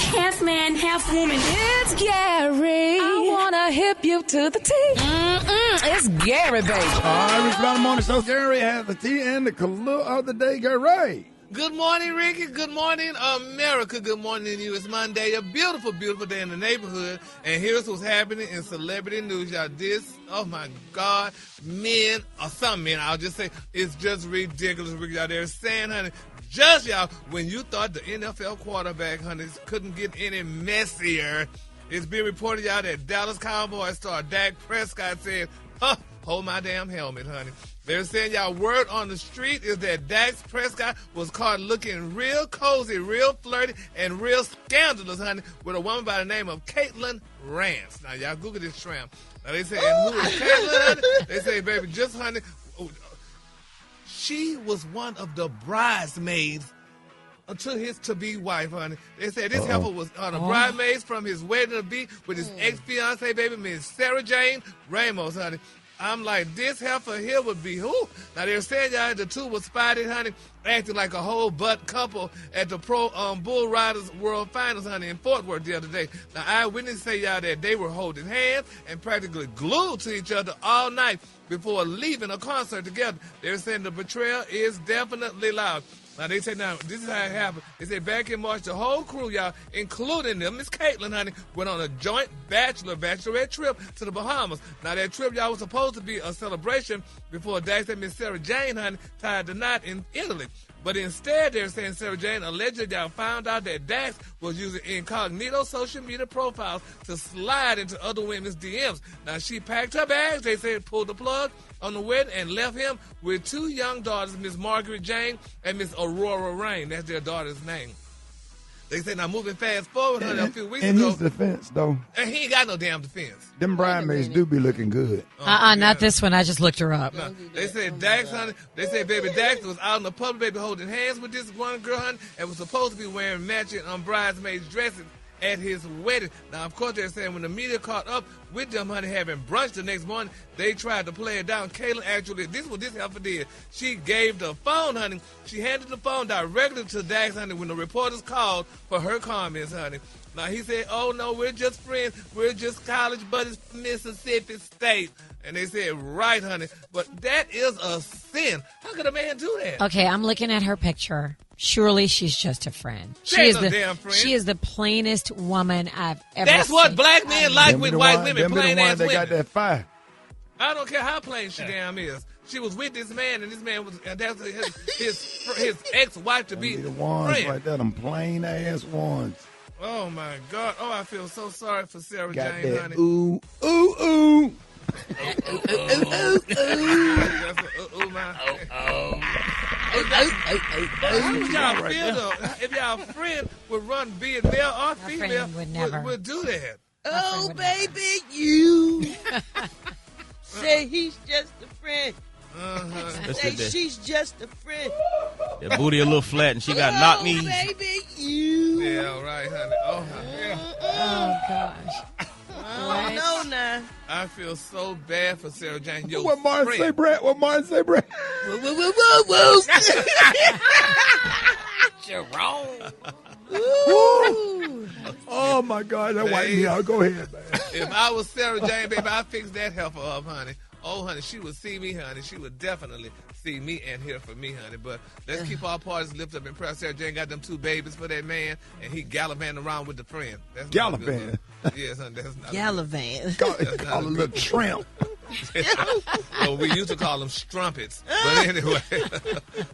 half man, half woman. It's Gary. I wanna hip you to the T. It's Gary, baby. All right, Rickey Palmer morning show. Gary has the tea and the color of the day. Gary. Good morning, Rickey. Good morning, America. Good morning to you. It's Monday, a beautiful, beautiful day in the neighborhood. And here's what's happening in celebrity news, y'all. Oh my God, men, or some men, I'll just say, it's just ridiculous, Rickey, out there saying, honey, just y'all, when you thought the NFL quarterback, honey, couldn't get any messier, it's been reported, y'all, that Dallas Cowboys star Dak Prescott said, hold my damn helmet, honey. They're saying, y'all, word on the street is that Dak Prescott was caught looking real cozy, real flirty, and real scandalous, honey, with a woman by the name of Caitlin Rance. Now, y'all Google this tramp. Now, they say, and who is Caitlin, honey? They say, baby, just, honey, she was one of the bridesmaids to his to-be wife, honey. They said this heifer was on a bridesmaids from his wedding to be with his ex-fiancee, baby, Miss Sarah Jane Ramos, honey. I'm like, this heifer here would be who? Now, they're saying, y'all, the two were spotted, honey, acting like a whole butt couple at the Pro Bull Riders World Finals, honey, in Fort Worth the other day. Now, eyewitnesses say, y'all, that they were holding hands and practically glued to each other all night before leaving a concert together. They're saying the betrayal is definitely loud. Now, they say, now, this is how it happened. They say back in March, the whole crew, y'all, including them, Miss Caitlin, honey, went on a joint bachelorette trip to the Bahamas. Now, that trip, y'all, was supposed to be a celebration before Dax and Miss Sarah Jane, honey, tied the knot in Italy. But instead, they're saying Sarah Jane allegedly y'all found out that Dax was using incognito social media profiles to slide into other women's DMs. Now, she packed her bags, they said, pulled the plug on the wedding and left him with two young daughters, Miss Margaret Jane and Miss Aurora Rain. That's their daughter's name. They say, now moving fast forward, honey, a few weeks ago. In his defense, though. And he ain't got no damn defense. Them bridesmaids do be looking good. Not this one. I just looked her up. No, they said Dax, honey, they said baby Dax was out in the public, baby, holding hands with this one girl, honey, and was supposed to be wearing matching bridesmaids dresses at his wedding. Now, of course, they're saying when the media caught up with them, honey, having brunch the next morning, they tried to play it down. Caitlin actually, this is what this heifer did. She gave the phone, honey. She handed the phone directly to Dax, honey, when the reporters called for her comments, honey. Now, he said, oh, no, we're just friends. We're just college buddies from Mississippi State. And they said, right, honey. But that is a sin. How could a man do that? Okay, I'm looking at her picture. Surely she's just a friend. She is no damn friend. She is the plainest woman I've ever That's seen. what black men like with white women, plain-ass women. They got that fire. I don't care how plain she damn is. She was with this man, and this man was that's his ex-wife to be the ones friend. right there, them plain-ass ones. Oh, my God. Oh, I feel so sorry for Sarah Got Jane, that honey. ooh, ooh, ooh. How would y'all feel though if y'all friend would run, be it male or female, would do that? Oh, baby, you say he's just a friend. Say she's just a friend. That booty a little flat and she got knock knees. Oh, baby, you. Yeah, right, honey. Oh, yeah. Oh, gosh. Oh, no, nah. I feel so bad for Sarah Jane. Your What Martin friend. say, Brett? What Martin say, Brett? Whoa, whoa, whoa, whoa, whoa. Jerome. Ooh. Oh, my God. That white me out. Go ahead, man. If I was Sarah Jane, baby, I'd fix that heifer up, honey. Oh, honey, she would see me, honey. She would definitely see me and hear from me, honey. But let's keep our parties lifted up in prayer. Sarah Jane got them two babies for that man, and he gallivanting around with the friend. That's Gallivanting? Yes, honey, that's not Gallivanting. Call a little tramp. Well, we used to call them strumpets. But anyway,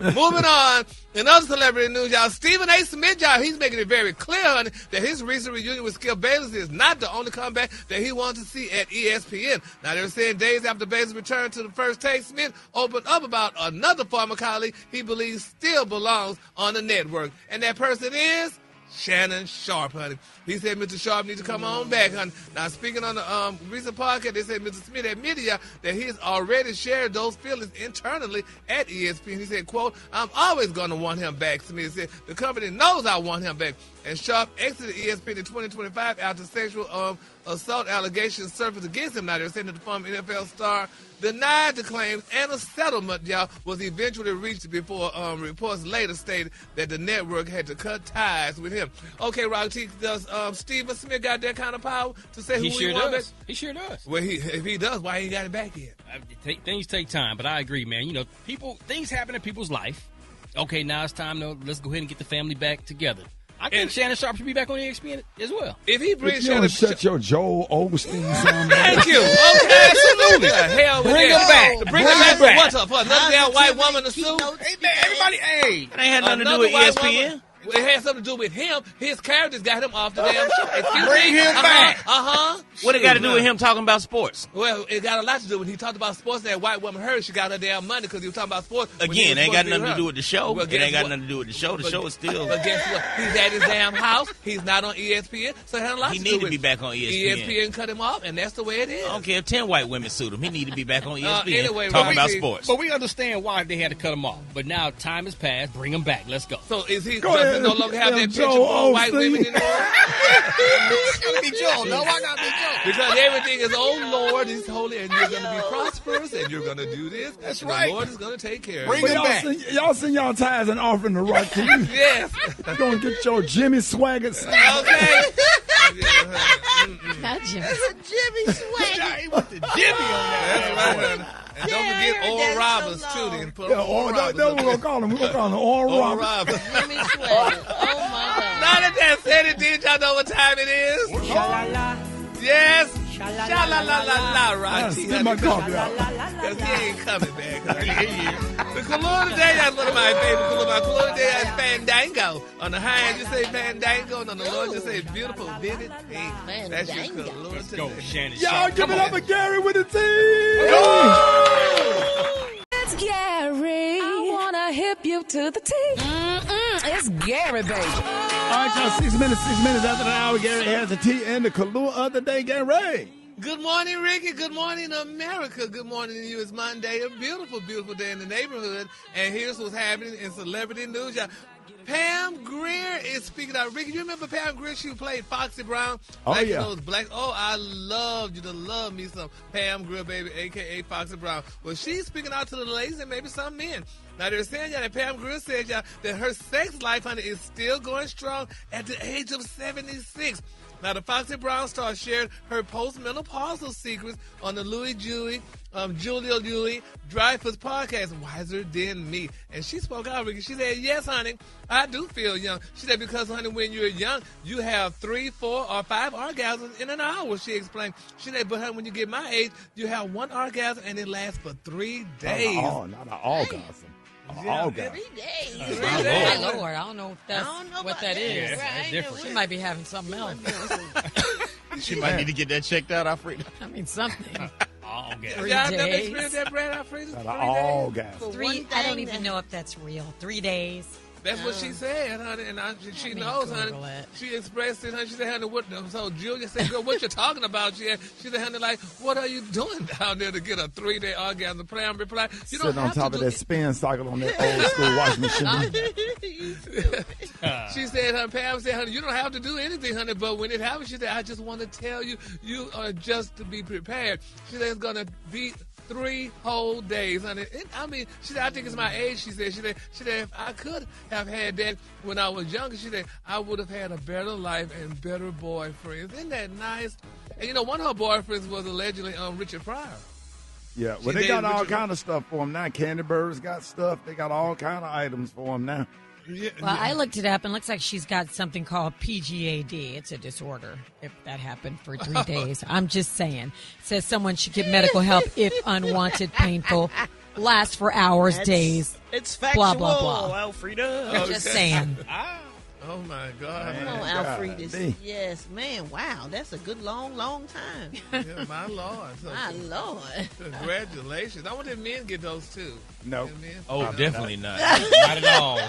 moving on. In other celebrity news, y'all, Stephen A. Smith, y'all, he's making it very clear, honey, that his recent reunion with Skip Bayless is not the only comeback that he wants to see at ESPN. Now, they're saying days after Bayless returned to the First Take, Smith opened up about another former colleague he believes still belongs on the network. And that person is Shannon Sharpe, honey. He said Mr. Sharpe needs to come on back, honey. Now, speaking on the recent podcast, they said Mr. Smith admitted that he has already shared those feelings internally at ESPN. He said, quote, I'm always going to want him back. Smith said, the company knows I want him back. And Sharpe exited ESPN in 2025 after sexual assault allegations surfaced against him. Now, they're saying that the former NFL star denied the claims, and a settlement, y'all, was eventually reached before reports later stated that the network had to cut ties with him. Okay, Rock T, does Steven Smith got that kind of power to say who he wants? He sure does. Well, if he does, why he ain't got it back yet? Things take time, but I agree, man. You know, things happen in people's life. Okay, now it's time to let's go ahead and get the family back together. I think Shannon Sharpe should be back on ESPN as well. If he brings Shannon, Shannon, shut your Joel Osteen song. Thank you. Okay, absolutely. Hell, Bring him back. Bring him back. For what? For another damn white woman to sue? Hey, man, everybody, hey. It ain't had nothing to do with ESPN. It had something to do with him. His characters got him off the damn show. Bring him back. What it got to do with him talking about sports? Well, it got a lot to do when he talked about sports. That white woman heard she got her damn money because he was talking about sports. Again, it ain't got nothing to do with the show. Well, it ain't got nothing to do with the show. The show is still. But guess what? He's at his damn house. He's not on ESPN, so it had a lot to do with. He need to be back on ESPN. ESPN cut him off, and that's the way it is. I don't care if 10 white women sued him. He need to be back on ESPN anyway, talking about sports. But we understand why they had to cut him off. But now time has passed. Bring him back. Let's go. So is he no longer have that picture for white women anymore? It's got to be Joe. No, why not be Joe? Because everything is, oh Lord, is holy, and you're going to be prosperous, and you're going to do this. That's and right. The Lord is going to take care of Bring you. him back. Y'all send y'all tithes and offering to Rock TV. Yes. Go and get your Jimmy Swaggart. Okay. Not Jimmy. Jimmy Swagger. He went to Jimmy on that. That's right, honey. And don't forget Oral Roberts, too. Then put Oral Roberts. That's what we're going to call him. We're going to call him Oral Oral Roberts. Roberts. Jimmy Swagger. Oh, my God. Now that said it, did y'all know what time it is? Sha-la-la. Yes. Sha-la-la-la-la, Rocky. Spit my coffee out. Because he ain't coming back. The Kalua today, that's one of my favorite Kalua. My Kalua today is Fandango. On the high end, you say Fandango, and on the low, you say beautiful, vivid pink. That's your Kalua Let's today. go, Shannon Y'all Sharpe. give it up for Gary with the team. It's Gary. I want to hip you to the T. It's Gary, baby. All right, y'all, 6 minutes after the hour, Gary has the tea and the Kalua of the day, Gary. Good morning, Rickey. Good morning, America. Good morning to you. It's Monday, a beautiful, beautiful day in the neighborhood. And here's what's happening in celebrity news. Y'all. Pam Grier is speaking out. Rickey, you remember Pam Grier? She played Foxy Brown. Oh, yeah. Those black. Oh, I loved you to love me some Pam Grier, baby, a.k.a. Foxy Brown. Well, she's speaking out to the ladies and maybe some men. Now, they're saying, y'all, that Pam Grier said, y'all, that her sex life, honey, is still going strong at the age of 76. Now, the Foxy Brown star shared her postmenopausal secrets on the Julia Dreyfus podcast, Wiser Than Me. And she spoke out, Rickey. She said, yes, honey, I do feel young. She said, because, honey, when you're young, you have 3, 4, or 5 orgasms in an hour, she explained. She said, but, honey, when you get my age, you have 1 orgasm, and it lasts for 3 days. Not an orgasm. Yeah. 3 days. My Lord, I don't know if that's what that about is. that. That's different. She might be having something else. She might need to get that checked out, Alfredo. I mean, something. Oh, okay. Y'all 3 never days. experienced that, Brad Alfredo? Not an orgasm. For one 3. I don't thing even know if that's real. 3 days. That's what she said, honey, and she knows, honey. Google it. She expressed it, honey. She said, honey, what? So Julia said, girl, what you talking about? She said, honey, like, what are you doing down there to get a 3-day orgasm? Pam replied, you don't Sitting on have top to of do that spin cycle on that old school washing machine. She said, honey, Pam said, honey, you don't have to do anything, honey, but when it happens, she said, I just want to tell you, you are just to be prepared. She said, it's going to be 3 whole days, honey. I mean, she said, I think it's my age, she said, if I could have had that when I was younger, she said, I would have had a better life and better boyfriends. Isn't that nice? And, you know, one of her boyfriends was allegedly Richard Pryor. Yeah, well, they got all kind of stuff for him now. Candy Birds got stuff. They got all kind of items for him now. Yeah, Well, I looked it up, and it looks like she's got something called PGAD. It's a disorder if that happened for 3 days. I'm just saying. It says someone should get medical help if unwanted, painful, lasts for hours, days. It's factual, Blah, blah, blah. Alfreda. Just saying. Oh, my God. Come on, God, Alfredus. me. Yes, man. Wow, that's a good, long time. Yeah, my Lord. So, My Lord. congratulations. I want them men get those, too. No. Them men? Oh, definitely not. Not at all.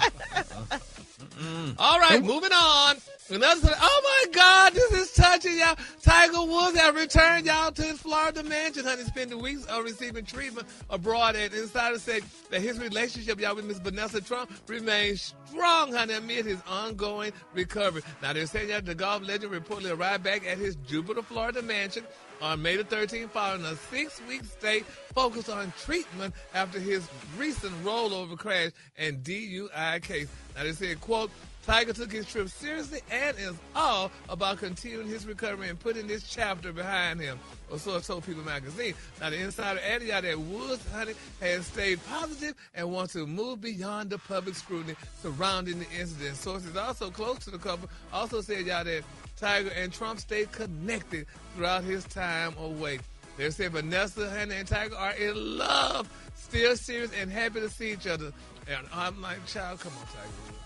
All right, moving on. Oh, my God, this is touching. watching, y'all. Tiger Woods have returned, y'all, to his Florida mansion, honey, spending weeks receiving treatment abroad. And insiders said that his relationship, y'all, with Miss Vanessa Trump remains strong, honey, amid his ongoing recovery. Now, they're saying that the golf legend reportedly arrived back at his Jupiter, Florida mansion on May the 13th following a 6-week stay focused on treatment after his recent rollover crash and DUI case. Now, they said, quote, Tiger took his trip seriously and is all about continuing his recovery and putting this chapter behind him, or so told People magazine. Now, the insider added y'all that Woods, honey, has stayed positive and wants to move beyond the public scrutiny surrounding the incident. Sources also close to the couple also said y'all that Tiger and Trump stayed connected throughout his time away. They said Vanessa, Hannah, and Tiger are in love, still serious and happy to see each other. And I'm like, child, come on, Tiger Woods, honey.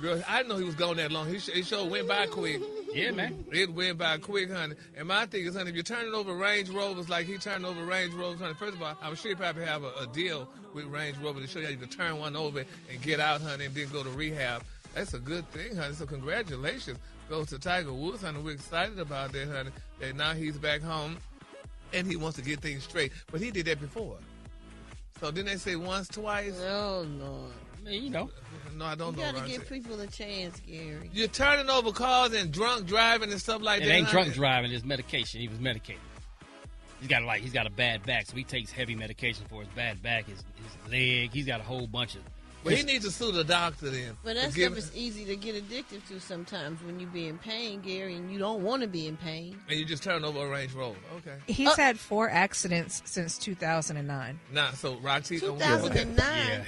Girl, I didn't know he was gone that long. He sure went by quick. Yeah, man. It went by quick, honey. And my thing is, honey, if you're turning over Range Rovers like he turned over Range Rovers, honey, first of all, I'm sure you probably have a deal with Range Rover to show you how you can turn one over and get out, honey, and then go to rehab. That's a good thing, honey. So congratulations goes to Tiger Woods, honey. We're excited about that, honey, that now he's back home and he wants to get things straight. But he did that before. So didn't they say once, twice? Oh, Lord. I mean, you know. No, I don't know. You got to give people a chance, Gary. You're turning over cars and drunk driving and stuff like that. It ain't drunk driving. It's medication. He was medicated. He's got a bad back, so he takes heavy medication for his bad back, his leg. He's got a whole bunch of. But he needs to sue the doctor then. But that stuff is easy to get addicted to sometimes when you be in pain, Gary, and you don't want to be in pain. And you just turn over a Range Rover. Okay. He's had 4 accidents since 2009. Nah, so Roxy. 2009.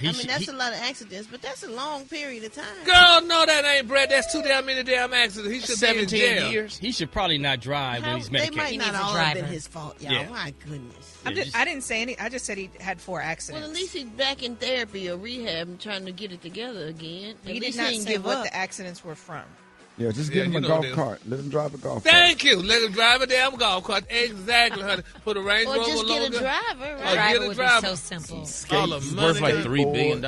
Yeah, that's a lot of accidents, but that's a long period of time. Girl, no, that ain't Brett. That's too damn many damn accidents. He should 17 be in jail. years. He should probably not drive when he's medicated. They might not all have been his fault, y'all. Yeah. My goodness. I didn't say any. I just said he had 4 accidents. Well, at least he's back in therapy or rehab and trying to get it together again. He did not say what the accidents were from. Yeah, just give him a golf cart. Let him drive a golf cart. Thank you. Let him drive a damn golf cart. Exactly, honey. Put a Range Rover logo. Or just get a driver, right? Or get a driver. So simple. All the He's money worth like $3 billion.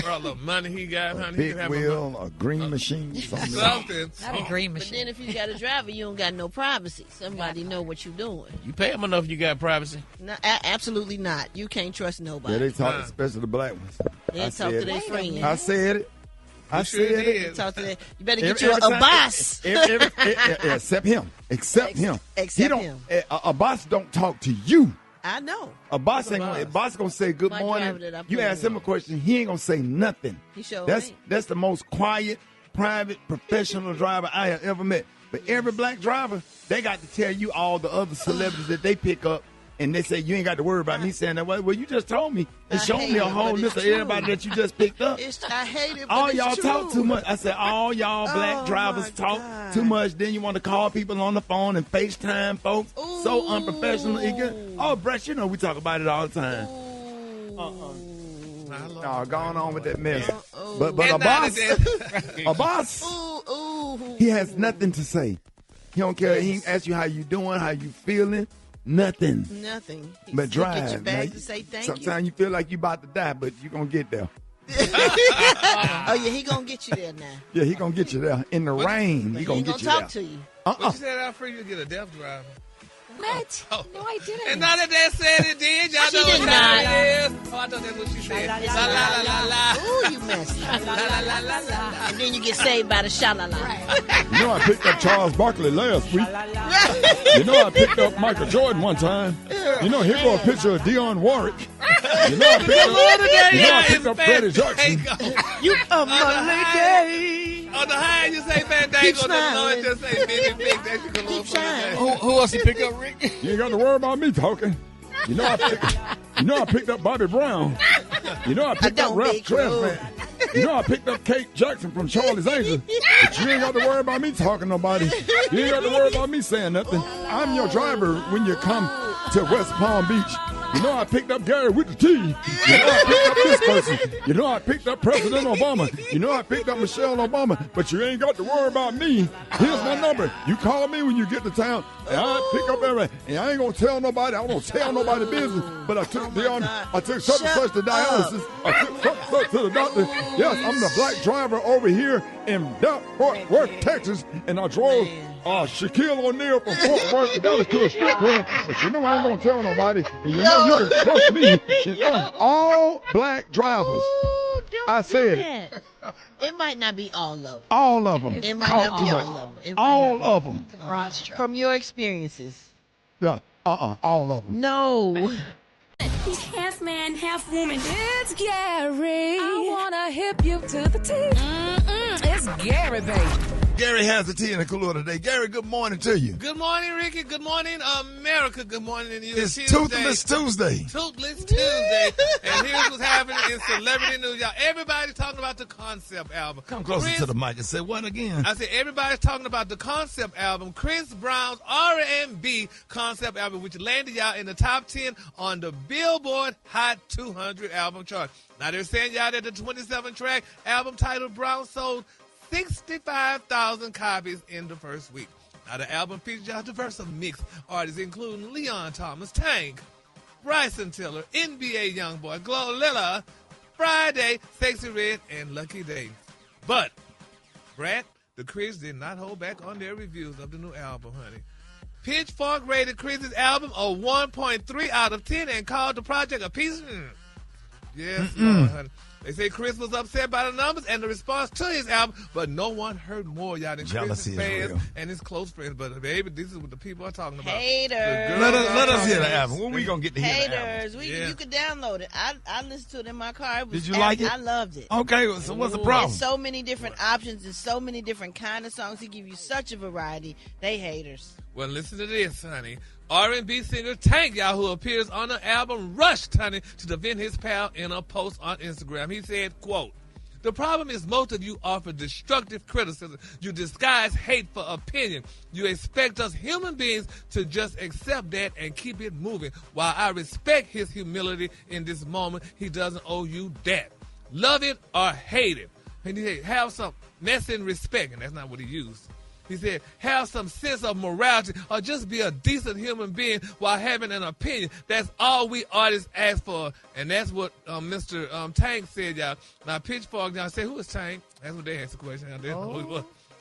all the money he got, honey. Big wheel, a green machine, something. Not a green But machine. then if you got a driver, you don't got no privacy. Somebody know what you're doing. You pay him enough, you got privacy. No, absolutely not. You can't trust nobody. Yeah, they talk, especially the black ones. They talk to their friends. I said it. I sure said did. it. Talk to them. You better get you a boss. Except him. Except him. Except him. A boss don't talk to you. I know. A boss ain't gonna. A boss gonna say good My morning. driver that I You put ask him a question, he ain't gonna say nothing. He sure That's ain't. the most quiet, private, professional driver I have ever met. But every black driver, they got to tell you all the other celebrities that they pick up. And they say, you ain't got to worry about me saying that. Well, you just told me and showed me a whole list of everybody that you just picked up. I hate it, but All it's y'all true. talk too much. I said, all y'all black drivers talk too much. Then you want to call people on the phone and FaceTime folks. So unprofessional. Oh, Brett, you know we talk about it all the time. No, going on with that mess. But a boss, he has nothing to say. He don't care. He asks you how you doing, how you feeling. Nothing. But drive. Get your bag to say thank you. Sometimes you feel like you about to die, but you gonna get there. Oh yeah, he gonna get you there now. Yeah, he gonna get you there in the rain. He gonna get you there. Talk to you. But you said Alfred, you get a deaf driver. What? No, I didn't. And now that they said it did, y'all She know did what not. time it is. Oh, I thought that's what she said. La la la la la. Ooh, you messed up. La la la la la. And then you get saved by the sha-la-la. You know I picked up Charles Barkley last week. You know I picked up Michael Jordan one time. You know, here go a picture of Dionne Warwick. You know I picked up Freddie Jackson. You are my lady. On the high, you say Fandango. The Lord just say Big Big. That you can Keep shining. Who else you pick up, Rick? You ain't got to worry about me talking. You know I picked up Bobby Brown. You know I picked up Ralph Tresvant. You know I picked up Kate Jackson from Charlie's Angels. But you ain't got to worry about me talking to nobody. You ain't got to worry about me saying nothing. I'm your driver when you come to West Palm Beach. You know I picked up Gary with the T. You know I picked up this person. You know I picked up President Obama. You know I picked up Michelle Obama. But you ain't got to worry about me. Here's my number. You call me when you get to town, and I pick up everything. And I ain't gonna tell nobody. I won't tell nobody business. But I took such and such to dialysis. I took such and such to the doctor. Yes, I'm the black driver over here in Fort Worth, Texas, and I drove Shaquille O'Neal from Fort Worth to Dallas to a strip club. But you know I ain't gonna tell nobody. And you know you can trust me. It's all black drivers. I said it. It might not be all of them. All of them. It might not be all of them. All of them. From your experiences. Yeah. All of them. No. He's half man, half woman. It's Gary. I wanna hip you to the T. It's Gary, baby. Gary has the tea in the cooler today. Gary, good morning to you. Good morning, Ricky. Good morning, America. Good morning to you. It's Toothless Tuesday. Toothless Tuesday. And here's what's happening in celebrity news. Y'all, everybody's talking about the concept album. Come closer to the mic and say what again? I said everybody's talking about the concept album, Chris Brown's R&B concept album, which landed y'all in the top 10 on the Billboard Hot 200 album chart. Now they're saying y'all that the 27-track album titled Brown sold 65,000 copies in the first week. Now, the album features a diverse mix artists, including Leon Thomas, Tank, Bryson Tiller, NBA Youngboy, Glorilla, Friday, Sexy Red, and Lucky Day. But, Brad, the critics did not hold back on their reviews of the new album, honey. Pitchfork rated Chris's album a 1.3 out of 10 and called the project a piece. Yes, Lord, honey. They say Chris was upset by the numbers and the response to his album, but no one heard more, y'all, than Chris's fans and his close friends. But, baby, this is what the people are talking about. Haters. Let us hear the album. When we going to get to hear the album? Haters. You can download it. I listened to it in my car. Did you like it? I loved it. Okay, so what's the problem? There's so many different options and so many different kind of songs. He give you such a variety. They haters. Well, listen to this, honey. R&B singer Tank, y'all, who appears on the album, rushed, honey, to defend his pal in a post on Instagram. He said, quote, "The problem is most of you offer destructive criticism. You disguise hate for opinion. You expect us human beings to just accept that and keep it moving. While I respect his humility in this moment, he doesn't owe you that. Love it or hate it." And he said, have some mess and respect. And that's not what he used. He said, have some sense of morality or just be a decent human being while having an opinion. That's all we artists ask for. And that's what Mr. Tank said, y'all. Now, Pitchfork, y'all say, who is Tank? That's what they asked the question.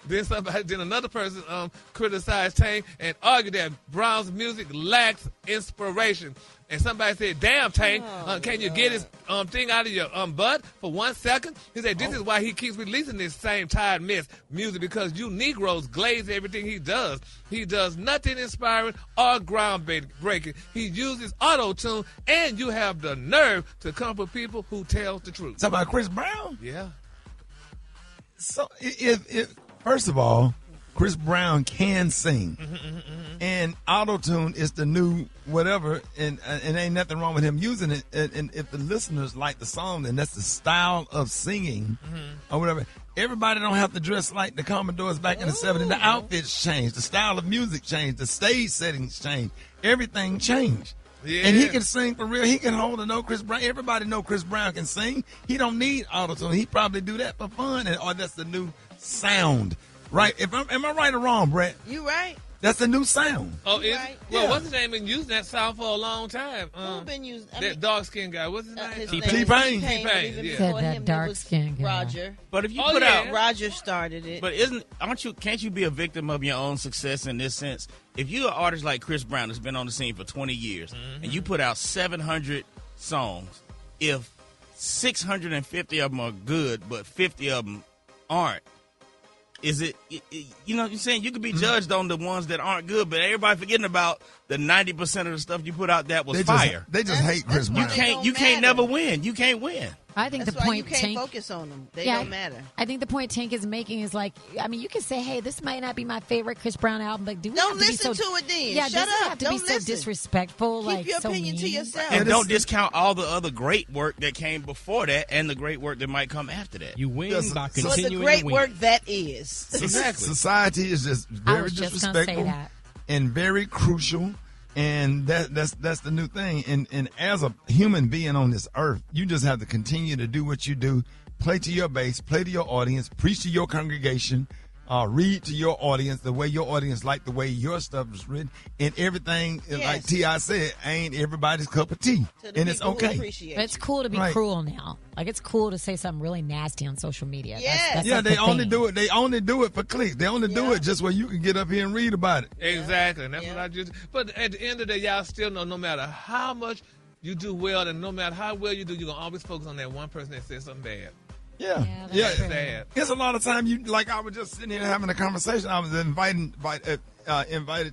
Then another person criticized Tank and argued that Brown's music lacks inspiration. And somebody said, damn, Tank, can you get his thing out of your butt for 1 second? He said, this is why he keeps releasing this same tired mess music, because you Negroes glaze everything he does. He does nothing inspiring or groundbreaking. He uses auto-tune, and you have the nerve to come for people who tell the truth. Talking about Chris Brown? Yeah. So, first of all, Chris Brown can sing, and auto-tune is the new whatever, and ain't nothing wrong with him using it. And if the listeners like the song, then that's the style of singing or whatever. Everybody don't have to dress like the Commodores back in the 70s. The outfits changed, the style of music changed, the stage settings changed, everything changed. Yeah. And he can sing for real. He can hold a note. Chris Brown. Everybody know Chris Brown can sing. He don't need auto-tune. He probably do that for fun, or that's the new sound. Right? Am I right or wrong, Brett? You right. That's the new sound. Oh, is right. Well, what's his name? Been using that sound for a long time. Who been using that dark-skinned guy? What's his name? T-Pain. Yeah. Said that dark-skinned guy. Roger. But if you put out, Roger started it. But can't you be a victim of your own success in this sense? If you're an artist like Chris Brown that's been on the scene for 20 years, and you put out 700 songs, if 650 of them are good, but 50 of them aren't, is it, you know what I'm saying? You could be judged on the ones that aren't good, but everybody forgetting about the 90% of the stuff you put out that was fire. They just hate Chris Brown. You can't never win. You can't win. I think that's the point you can't Tank, focus on them. They don't matter. I think the point Tank is making is like, I mean, you can say, hey, this might not be my favorite Chris Brown album, but do we don't have to listen be so, to it then. Yeah, Shut does up. It have to don't be listen. so disrespectful? Keep like your so opinion mean? to yourself. And don't discount all the other great work that came before that and the great work that might come after that. You win by So continuing it's the great to win. work that is. Exactly. Society is just I very was just gonna disrespectful say that. and very crucial And that's the new thing. And as a human being on this earth, you just have to continue to do what you do. Play to your base, play to your audience, preach to your congregation, read to your audience the way your audience like the way your stuff is written. And everything, like T.I. said, ain't everybody's cup of tea. And it's okay. But it's cool to be cruel now. Like, it's cool to say something really nasty on social media. Yes. That's They only do it. They only do it for clicks. They only do it just where you can get up here and read about it. Exactly. And that's what I just. But at the end of the day, y'all still know no matter how much you do well and no matter how well you do, you're going to always focus on that one person that says something bad. Yeah. That's sad. It's a lot of time I was just sitting here having a conversation. I was invited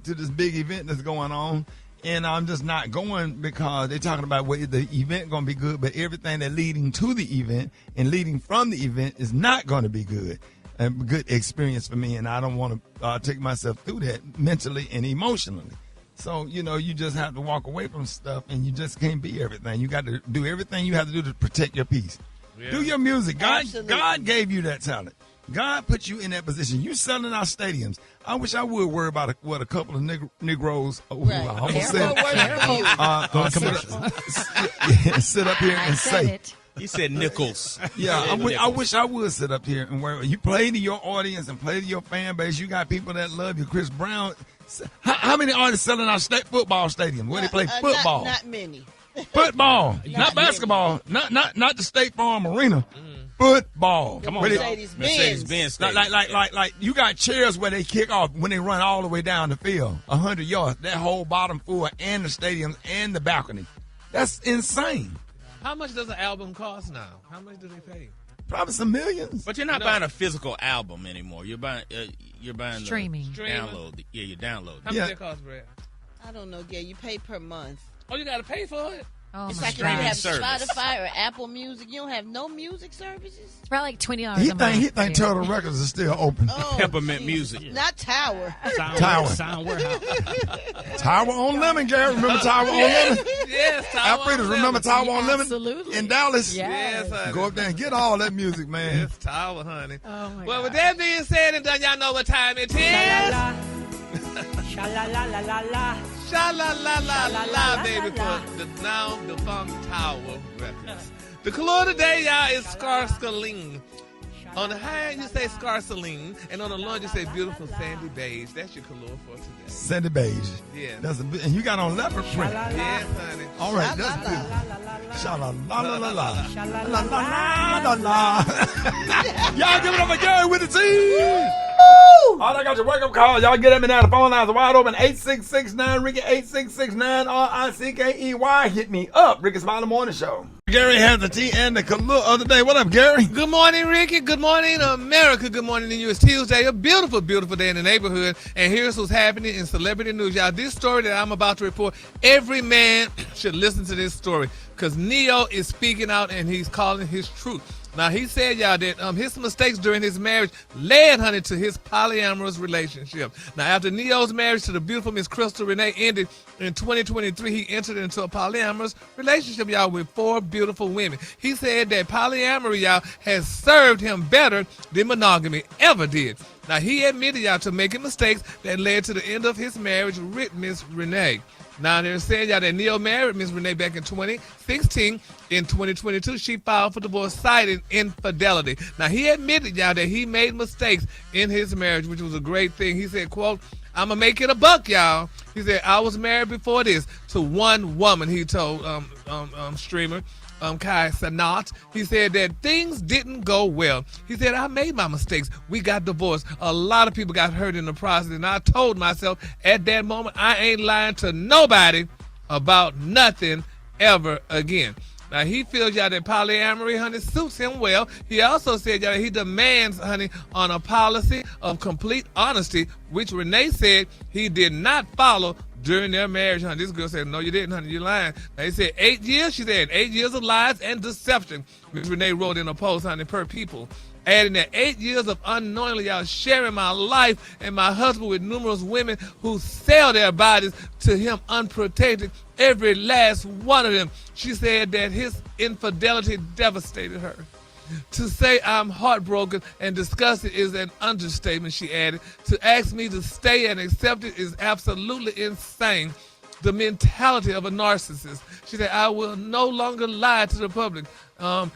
to this big event that's going on, and I'm just not going because they're talking about whether the event going to be good, but everything that's leading to the event and leading from the event is not going to be good. A good experience for me, and I don't want to take myself through that mentally and emotionally. So, you just have to walk away from stuff, and you just can't be everything. You got to do everything you have to do to protect your peace. Yeah. Do your music. God gave you that talent. God put you in that position. You selling our stadiums. I wish I would worry about what a couple of Negroes. I almost said. Sit up here and say. You said nickels. Yeah, I wish I would sit up here and worry. You play to your audience and play to your fan base. You got people that love you. Chris Brown. How many artists selling our football stadium? Where they play football? Not many. Football, not basketball, not the State Farm Arena. Football. Come on, Mercedes-Benz. Like you got chairs where they kick off when they run all the way down the field, 100 yards. That whole bottom floor and the stadium and the balcony. That's insane. How much does an album cost now? How much do they pay? Probably some millions. But you're not buying a physical album anymore. You're buying streaming. Download. Yeah, you download. How much that cost, Brad? I don't know, Gay. You pay per month. Oh, you got to pay for it? Oh, it's like if you have Spotify or Apple Music, you don't have no music services? It's probably like $20 a month. He think Turtle Records is still open. Oh, Peppermint Music. Yeah. Not Tower. Sound Warehouse. Tower on Lemon, Gary. Remember Tower on Lemon? Yes, Tower on Lemon. Remember Tower on Lemon? Absolutely. In Dallas? Yes, honey. Go up there and get all that music, man. Yes, Tower, honey. Oh, my Well, God. with that being said and done, y'all know what time it is. Sha-la-la-la-la-la. Sha-la-la-la-la, baby, for the now defunct Tower Records. The color today, y'all, is Scarsaline. On the high end, you say Scarsaline, and on the low end, you say beautiful sandy beige. That's your color for today. Sandy beige. Yeah. And you got on leopard print. Yes, honey. All right, that's good. Sha-la-la-la-la-la. Sha-la-la-la-la-la. Y'all give it up for Gary with the team. All I got your wake-up call. Y'all get at me now. The phone lines are wide open. 8669 Rickey, 8669 RICKEY. Hit me up. Rickey Smiley Morning Show. Gary has the tea and the color of the day. What up, Gary? Good morning, Ricky. Good morning, America. Good morning to you. It's Tuesday, a beautiful, beautiful day in the neighborhood. And here's what's happening in celebrity news. Y'all, this story that I'm about to report, every man should listen to this story because Neo is speaking out and he's calling his truth. Now, he said, y'all, that his mistakes during his marriage led, honey, to his polyamorous relationship. Now, after Neo's marriage to the beautiful Miss Crystal Renee ended in 2023, he entered into a polyamorous relationship, y'all, with 4 beautiful women. He said that polyamory, y'all, has served him better than monogamy ever did. Now, he admitted, y'all, to making mistakes that led to the end of his marriage with Miss Renee. Now, they're saying, y'all, that Neo married Miss Renee back in 2016. In 2022, she filed for divorce citing infidelity. Now, he admitted, y'all, that he made mistakes in his marriage, which was a great thing. He said, quote, "I'm going to make it a buck, y'all." He said, "I was married before this to one woman," he told streamer Kai Sanat. He said that things didn't go well. He said, "I made my mistakes. We got divorced. A lot of people got hurt in the process. And I told myself at that moment, I ain't lying to nobody about nothing ever again." Now, he feels, y'all, that polyamory, honey, suits him well. He also said, y'all, that he demands, honey, on a policy of complete honesty, which Renee said he did not follow during their marriage, honey. This girl said, "No, you didn't, honey. You're lying." Now, he said 8 years. She said 8 years of lies and deception, which Renee wrote in a post, honey, per People. Adding that 8 years of unknowingly, y'all, sharing my life and my husband with numerous women who sell their bodies to him unprotected, every last one of them. She said that his infidelity devastated her. To say I'm heartbroken and disgusted is an understatement, she added. To ask me to stay and accept it is absolutely insane. the mentality of a narcissist. She said, I will no longer lie to the public. I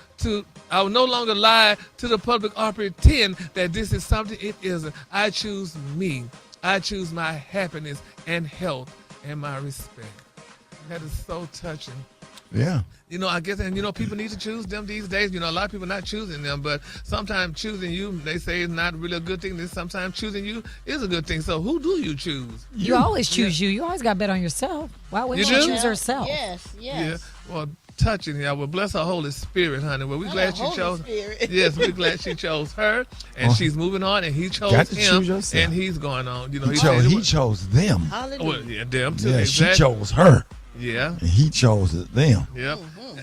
will no longer lie to the public or pretend that this is something it isn't. I choose me. I choose my happiness and health and my respect. That is so touching. Yeah. You know, I guess, and you know, people need to choose them these days. You know, a lot of people not choosing them, but sometimes choosing you, they say, is not really a good thing. Then sometimes choosing you is a good thing. So who do you choose? You always choose you. You always got to bet on yourself. Why would you choose herself? Yes. Yeah. Well, touching, yeah. Well, bless her Holy Spirit, honey. Well, we're glad she chose. Spirit. Yes, we're glad she chose her, and she's moving on, and he chose Got to him, choose yourself. and he's going on. You know, He chose them. Hallelujah. Well, yeah, them too. Yeah, exactly. she chose her. Yeah. And he chose them. Yep.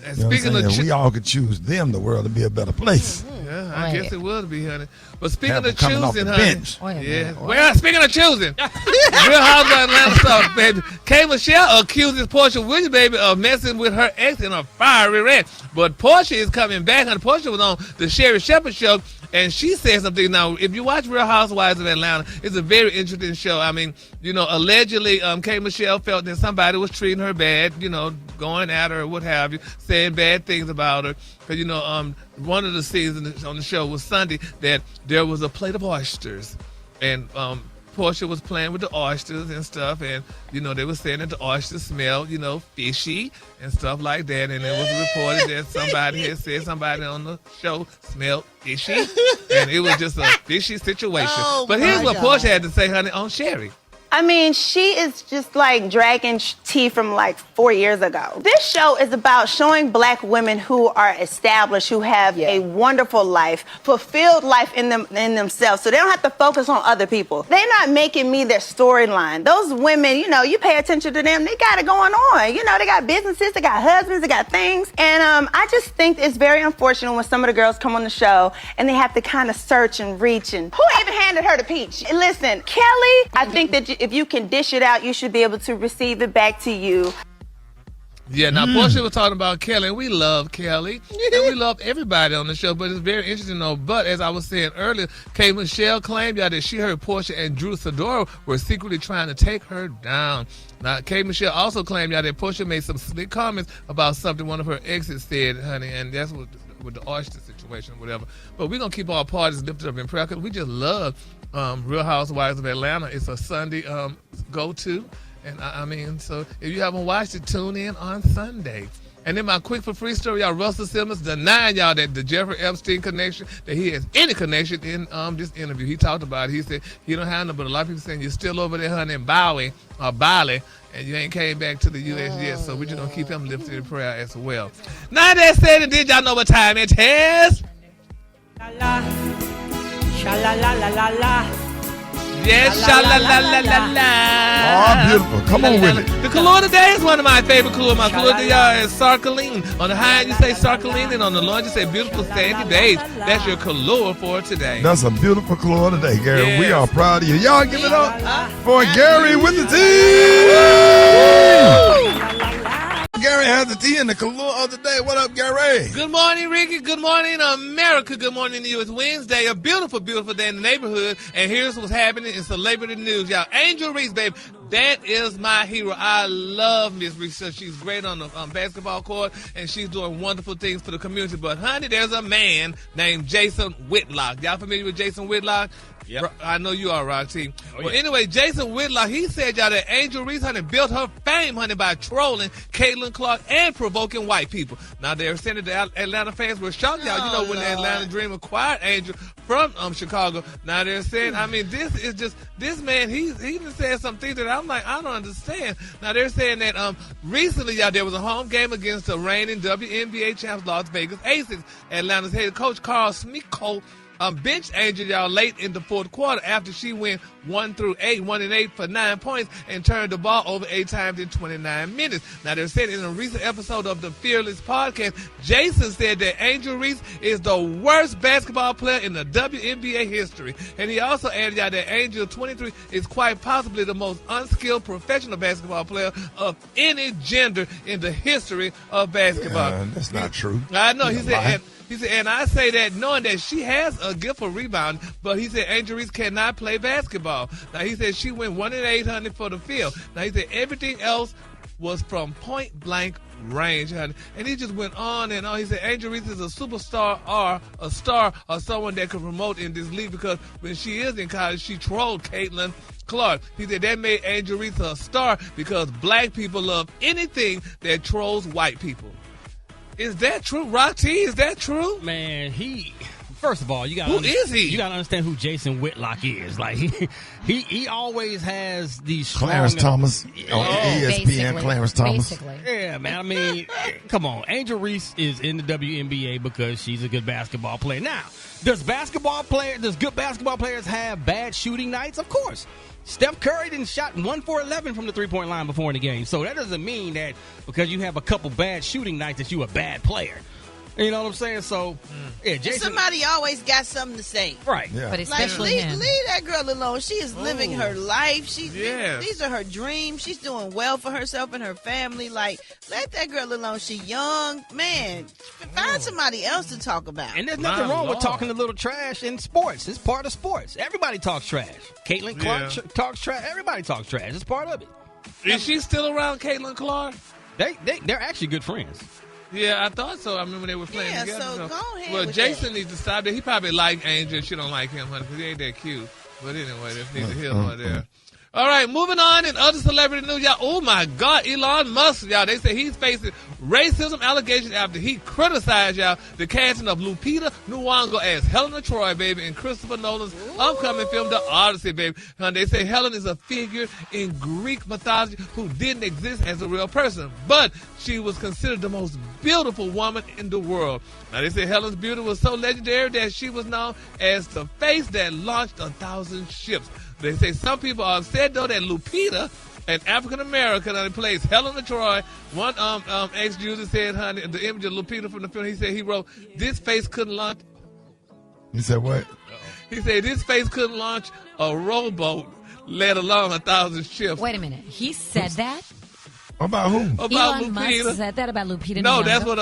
And You know speaking what I'm of, saying? We all could choose them, the world would be a better place. yeah, I guess it would be, honey. But speaking Have of them coming off choosing, the honey. bench. Yeah. Well, speaking of choosing, Real Housewives of Atlanta stuff, baby. K. Michelle accuses Portia Williams, baby, of messing with her ex in a fiery rant. But Portia is coming back, honey. Portia was on the Sherry Shepherd show, and she said something. Now, if you watch Real Housewives of Atlanta, it's a very interesting show. I mean, you know, allegedly, K. Michelle felt that somebody was treating her bad, you know, going at her or what have you, saying bad things about her. Because, you know, one of the scenes on the show was Sunday that there was a plate of oysters, and Portia was playing with the oysters and stuff, and, you know, they were saying that the oysters smelled, you know, fishy and stuff like that, and it was reported that somebody had said somebody on the show smelled fishy, and it was just a fishy situation. Oh, but here's my what God. Portia had to say, honey, on Sherry. I mean, she is just like dragging tea from like 4 years ago. This show is about showing black women who are established, who have a wonderful life, fulfilled life in themselves, so they don't have to focus on other people. They're not making me their storyline. Those women, you know, you pay attention to them, they got it going on. You know, they got businesses, they got husbands, they got things. And I just think it's very unfortunate when some of the girls come on the show and they have to kind of search and reach. And who even handed her the peach? Listen, Kelly, I think that if you can dish it out, you should be able to receive it back to you. Yeah, now Portia was talking about Kelly, and we love Kelly, and we love everybody on the show, but it's very interesting, though. But as I was saying earlier, K. Michelle claimed y'all that she heard Portia and Drew Sidora were secretly trying to take her down. Now, K. Michelle also claimed y'all that Portia made some slick comments about something one of her exes said, honey, and that's what with the oyster situation or whatever. But we're going to keep all parties lifted up in prayer because we just love Real Housewives of Atlanta. It's a Sunday go-to. And I mean, so if you haven't watched it, tune in on Sunday. And then my quick for free story, y'all, Russell Simmons denying y'all that the Jeffrey Epstein connection, that he has any connection in this interview. He talked about it. He said he don't have no, but a lot of people saying you're still over there, honey, in Bali, and you ain't came back to the U.S. yet. So we're just going to keep him lifted in prayer as well. Now that said, and did y'all know what time it is? La la la la la la. Yes, sha-la-la-la-la-la. Oh, beautiful. Come on with it. The color today is one of my favorite colors. My color today, y'all, is sarcaline. On the high end, you say sarcaline, and on the low end, you say beautiful sandy beige. That's your color for today. That's a beautiful color today, Gary. Yes. We are proud of you. Y'all give it up for Gary with the tea. Gary has the tea and the color of the day. What up, Gary? Good morning, Rickey. Good morning, America. Good morning to you. It's Wednesday, a beautiful, beautiful day in the neighborhood. And here's what's happening in celebrity news, y'all. Angel Reese, baby, that is my hero. I love Miss Reese. She's great on the basketball court, and she's doing wonderful things for the community. But, honey, there's a man named Jason Whitlock. Y'all familiar with Jason Whitlock? Yep. I know you are, Roxy. Oh, well, yeah. anyway, Jason Whitlock, he said, y'all, that Angel Reese, honey, built her fame, honey, by trolling Caitlin Clark and provoking white people. Now, they're saying that the Atlanta fans were shocked, y'all. You know, when the Atlanta Dream acquired Angel from Chicago. Now, they're saying, I mean, this is just, this man, he even said some things that I'm like, I don't understand. Now, they're saying that recently, y'all, there was a home game against the reigning WNBA champs, Las Vegas Aces. Atlanta's head coach, Carl Smiko, bench Angel, y'all, late in the fourth quarter after she went 1-8 for 9 points and turned the ball over 8 times in 29 minutes. Now, they're saying in a recent episode of the Fearless podcast, Jason said that Angel Reese is the worst basketball player in the WNBA history. And he also added y'all that Angel 23 is quite possibly the most unskilled professional basketball player of any gender in the history of basketball. That's not true. I know. He said, and I say that knowing that she has a gift for rebound, but he said Angel Reese cannot play basketball. Now, he said she went 1-800 for the field. Now, he said everything else was from point blank range, honey. And he just went on and on. He said Angel Reese is a superstar or a star or someone that could promote in this league because when she is in college, she trolled Caitlin Clark. He said that made Angel Reese a star because black people love anything that trolls white people. Is that true, Rock T? Is that true? Man, first of all, you gotta You gotta understand who Jason Whitlock is. Like he always has these strong Clarence Thomas on ESPN. Basically. Clarence Thomas. Basically. Yeah, man. I mean, come on. Angel Reese is in the WNBA because she's a good basketball player. Now, does good basketball players have bad shooting nights? Of course. Steph Curry didn't shot 1 for 11 from the three-point line before in the game. So that doesn't mean that because you have a couple bad shooting nights that you a bad player. You know what I'm saying? So, yeah, Jason. Somebody always got something to say. Right. Yeah. But especially leave him. that girl alone. She is living her life. Yes. These are her dreams. She's doing well for herself and her family. Like, let that girl alone. She young. Man, find somebody else to talk about. And there's nothing wrong with talking a little trash in sports. It's part of sports. Everybody talks trash. Caitlin Clark talks trash. Everybody talks trash. It's part of it. Is she still around Caitlin Clark? They're actually good friends. Yeah, I thought so. I remember they were playing Yeah, together. so go ahead Well, with Jason needs to stop that. He probably like Angel. She don't like him, honey, because he ain't that cute. But anyway, that's neither here nor there. All right, moving on in other celebrity news, y'all. Oh, my God, Elon Musk, y'all. They say he's facing racism allegations after he criticized, y'all, the casting of Lupita Nyong'o as Helena Troy, baby, in Christopher Nolan's upcoming film, The Odyssey, baby. They say Helen is a figure in Greek mythology who didn't exist as a real person, but she was considered the most beautiful woman in the world. Now, they say Helen's beauty was so legendary that she was known as the face that launched 1,000 ships. They say some people are upset, though, that Lupita, an African-American that plays Helena Troy, one ex-user said, honey, the image of Lupita from the film, he said he wrote, this face couldn't launch. You said what? He said this face couldn't launch a rowboat, let alone 1,000 ships. Wait a minute. He said that? About who? About Elon Lupita. Musk said that about Lupita No, Nyong'o? that's what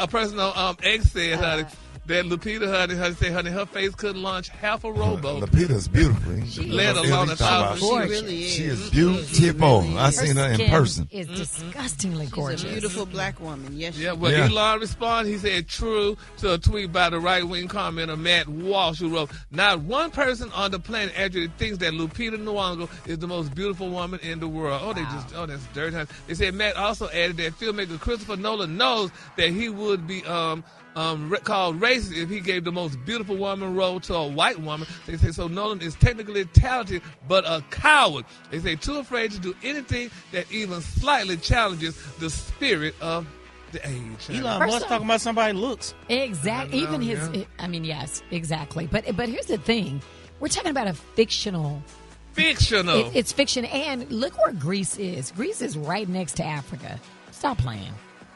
a person on X said, honey. That Lupita, honey, said, honey, her face couldn't launch half a rowboat. Lupita's beautiful. Let alone 1,000 She ships. really is. She is beautiful. I seen her in skin person. is disgustingly gorgeous. She's a beautiful black woman. Yes, Yeah, well, Elon responded. He said, true to a tweet by the right-wing commenter Matt Walsh, who wrote, not one person on the planet actually thinks that Lupita Nyong'o is the most beautiful woman in the world. Oh, that's dirty. They said Matt also added that filmmaker Christopher Nolan knows that he would be called racist if he gave the most beautiful woman role to a white woman. They say so Nolan is technically talented but a coward. They say too afraid to do anything that even slightly challenges the spirit of the age. Elon Musk talking about somebody's looks. Exactly. Even his. yeah. I mean, yes, exactly. But here's the thing: we're talking about a fictional. Fictional. It's fiction, and look where Greece is. Greece is right next to Africa. Stop playing.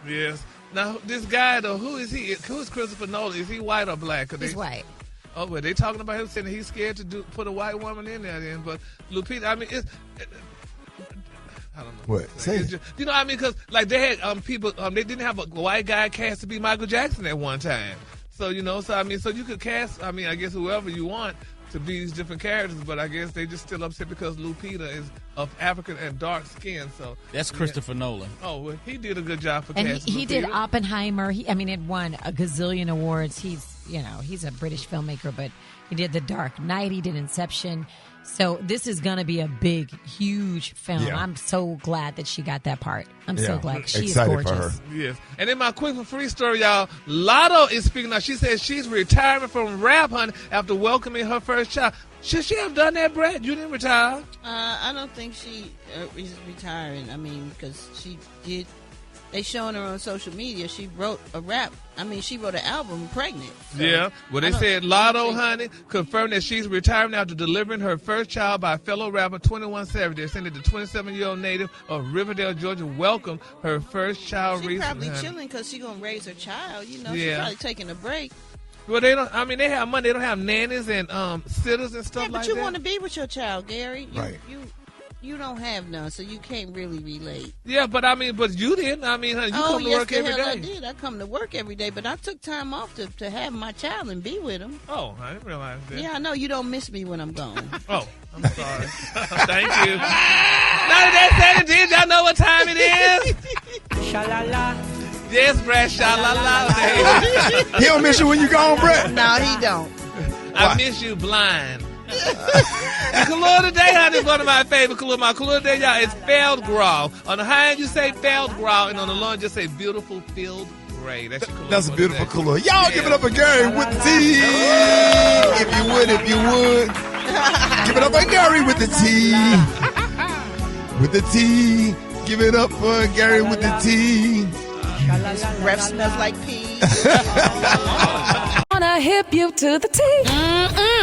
Yes. Now, this guy, though, who is he? Who is Christopher Nolan? Is he white or black? He's white. Oh, but they talking about him saying that he's scared to put a white woman in there then. But Lupita, I mean, I don't know. What? Say it. You know what I mean? Because, like, they had people, they didn't have a white guy cast to be Michael Jackson at one time. So, you know, so you could cast, I guess whoever you want to be these different characters, but I guess they just still upset because Lupita is of African and dark skin. So That's Christopher Nolan. Oh, well, he did a good job for And casting he Lupita. did Oppenheimer. It won a gazillion awards. He's a British filmmaker, but he did The Dark Knight. He did Inception. So this is going to be a big, huge film. Yeah. I'm so glad that she got that part. I'm so glad. She's Excited gorgeous. for her. Yes. And then my quick for free story, y'all. Lotto is speaking now. She says she's retiring from rap, honey, after welcoming her first child. Should she have done that, Brett? You didn't retire? I don't think she is retiring. Because she did. They showing her on social media. She wrote a rap. She wrote an album pregnant. So Yeah. Well, they said Lotto, honey, confirmed that she's retiring after delivering her first child by fellow rapper 21 Savage. They're saying that the 27-year-old native of Riverdale, Georgia, welcomed her first child She recently. probably honey. chilling because she gonna raise her child. She's Yeah. probably taking a break. Well, they don't. They have money. They don't have nannies and sitters and stuff Yeah, but like you that. want to be with your child, Gary. Right. you don't have none, so you can't really relate. Yeah, but you didn't. Honey, you come to work every day. I did. I come to work every day, but I took time off to have my child and be with him. Oh, I didn't realize that. Yeah, I know you don't miss me when I'm gone. Oh, I'm sorry. Thank you. Now that did y'all know what time it is? Sha-la-la. Yes, Brad, sha-la-la, baby. He don't miss you when you gone, Brett? No, he don't. I miss you blind. The color today, honey, is one of my favorite colors. My color today, y'all, is Feldgrau. On the high end, you say Feldgrau, and on the low end, just say beautiful field gray. That's your color. That's a beautiful color. Y'all give it up for Gary with the T. If you would. Give it up for Gary with the T. With the T. Give it up for Gary with the T. Breath smells like peas. Wanna hip you to the T.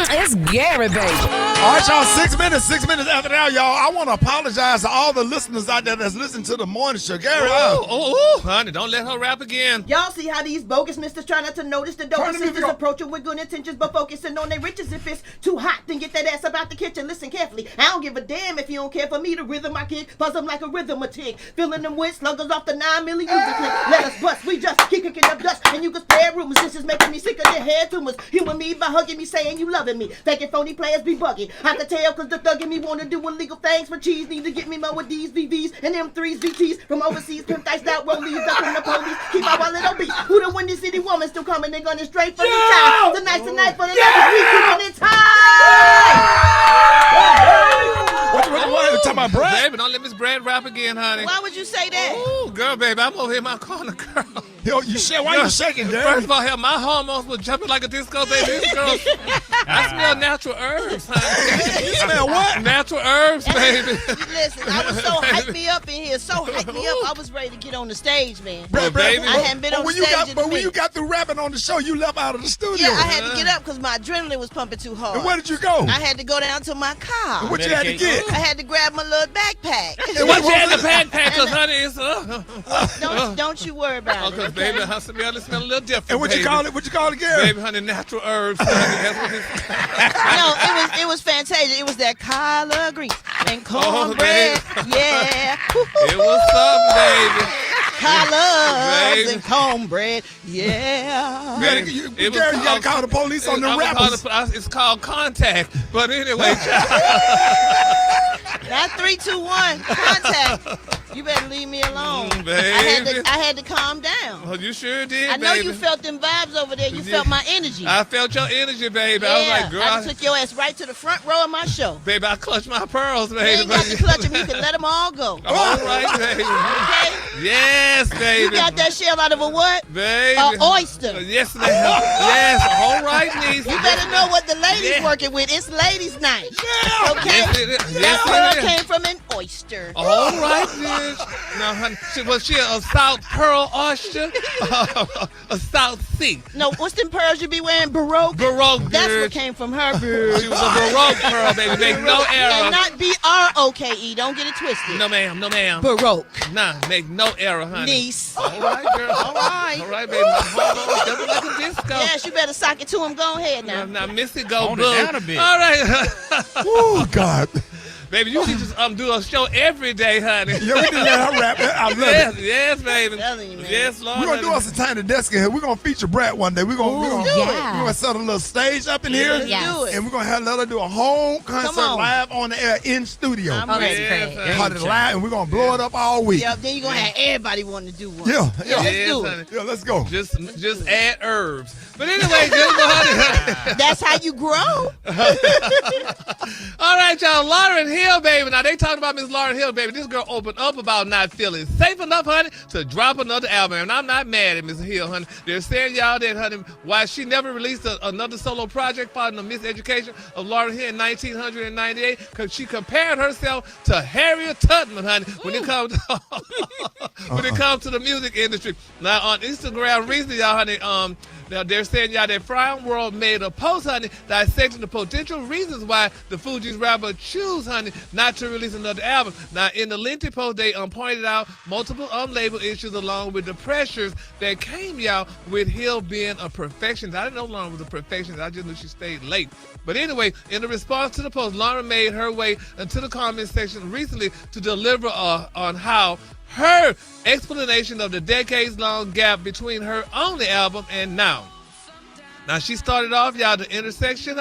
It's Gary, baby. All right, y'all, 6 minutes. 6 minutes after that, y'all. I want to apologize to all the listeners out there that's listening to the morning show. Gary, honey, don't let her rap again. Y'all see how these bogus misters try not to notice the dope sisters approaching with good intentions, but focusing on their riches. If it's too hot, then get that ass about the kitchen. Listen carefully. I don't give a damn if you don't care for me. The rhythm I kick, buzz them like a rhythmatic. Filling them with sluggers off the 9 million music clip. Let us bust. We just keep kicking up dust, and you can spare rumors. This is making me sick of their head tumors. Human me by hugging me, saying you loving me. Faking phony players be bugging. I can tell cause the thug in me wanna do illegal things for cheese. Need to get me more with these VVs and M3s VTs from overseas. Pimp diced out rollies up from the police. Keep our little beat. Who the Windy City woman still coming? They gunning straight for the time. Tonight's the night for the next week. Keeping it tight. What talking about, Brad? Baby, don't let Miss Brad rap again, honey. Why would you say that? Ooh, girl, baby, I'm over here in my corner, girl. Yo, why you shaking, Gary? First of all, hell, my hormones were jumping like a disco, baby. This girl, I smell natural herbs, honey. You smell what? Natural herbs, baby. Listen, I was so hyped me up in here, so hyped me up, I was ready to get on the stage, man. Brad, I hadn't been on the stage But when you got through rapping on the show, you left out of the studio. Yeah, I had to get up because my adrenaline was pumping too hard. And where did you go? I had to go down to my car. And what you had to get? I had to grab my little backpack. And what you had in the backpack, because, honey, it's... Don't you worry about it. Because, baby, I smell a little different. And what you call it? What you call it, Gary? Baby, honey, natural herbs. Honey, that's what it's... No, it was fantastic. It was that collard green and cornbread. Yeah. It was something, baby. Collards and cornbread. Yeah. Gary, you got to call the police on the rappers. It's called contact. But anyway, Not 3, 2, 1. Contact. You better leave me alone. Baby. I had to calm down. Oh, you sure did, I know baby. you felt them vibes over there. You felt my energy. I felt your energy, baby. Yeah, I was like, girl. I took your ass right to the front row of my show. Baby, I clutched my pearls, baby. You ain't got to clutch them. You can let them all go. All right, baby. Okay? Yes, baby. You got that shell out of a what? Baby. An oyster. Yes, ma'am. Yes. All right, niece. You better know what the ladies working with. It's ladies' night. Yeah. Okay? Yes, it is. That pearl came from an oyster. All right, bitch. Now, honey, was she a South Pearl oyster? A South Sea? No, what's them pearls you be wearing? Baroque? Baroque, bitch. That's what came from her, bitch. She was a Baroque pearl, baby. Make no error. And not B-R-O-K-E. Don't get it twisted. No, ma'am. No, ma'am. Baroque. Nah, make no error, honey. Niece. All right, girl. All right. All right, baby. My hormones jumping like a disco. Yes, you better sock it to him. Go ahead now. Now, Missy, go Tone boom. it down a bit. All right. Oh, God. Baby, you should just do a show every day, honey. Yeah, we did let her rap. I love it. Yes, baby. You, yes, Lord. We're going to do us a tiny desk in here. We're going to feature Brad one day. We're going to set a little stage up in here. Yes. And we're going to let her do a home concert live on the air in studio. I'm ready. Live, and we're going to blow it up all week. Yeah, then you're going to have everybody wanting to do one. Yeah. Let's do it. Yeah, let's go. Just add herbs. But anyway, just go ahead. That's how you grow. All right, y'all. Lauryn Hill, baby. Now, they talking about Miss Lauryn Hill, baby. This girl opened up about not feeling safe enough, honey, to drop another album. And I'm not mad at Miss Hill, honey. They're saying, y'all, that, honey, why she never released another solo project following the miseducation of Lauryn Hill in 1998, because she compared herself to Harriet Tubman, honey, when it comes to, when it comes to the music industry. Now, on Instagram recently, y'all, honey, Now, they're saying, y'all, that Frown World made a post, honey, dissecting the potential reasons why the Fugees rapper choose, honey, not to release another album. Now, in the lengthy post, they pointed out multiple label issues along with the pressures that came, y'all, with Hill being a perfectionist. I didn't know Lauryn was a perfectionist. I just knew she stayed late. But anyway, in the response to the post, Lauryn made her way into the comment section recently to deliver on how her explanation of the decades-long gap between her only album and now. Now, she started off, y'all, the interaction,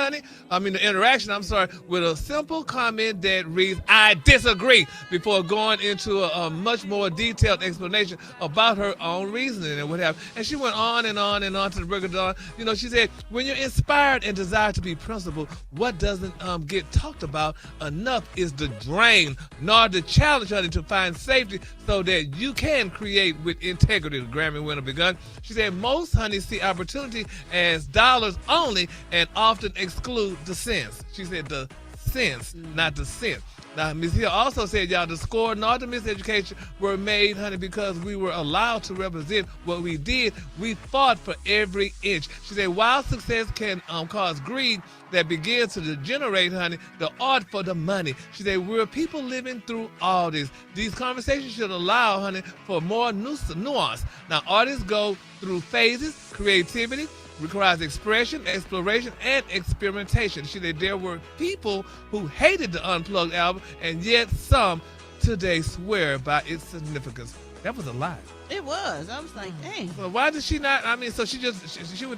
with a simple comment that reads, "I disagree," before going into a much more detailed explanation about her own reasoning and what have. And she went on and on and on to the break of dawn. You know, she said, when you're inspired and desire to be principled, what doesn't get talked about enough is the drain, nor the challenge, honey, to find safety so that you can create with integrity. The Grammy winner begun. She said, most, honey, see opportunity as dollars only and often exclude the sense. She said the sense, not the sense. Now, Ms. Hill also said, y'all, the score nor the miseducation were made, honey, because we were allowed to represent what we did. We fought for every inch. She said, while success can cause greed that begins to degenerate, honey, the art for the money. She said, we're people living through all this. These conversations should allow, honey, for more nuance. Now, artists go through phases, creativity, requires expression, exploration, and experimentation. She said there were people who hated the Unplugged album, and yet some today swear by its significance. That was a lie. It was. I was like, dang. Well, why did she not? I mean, so she went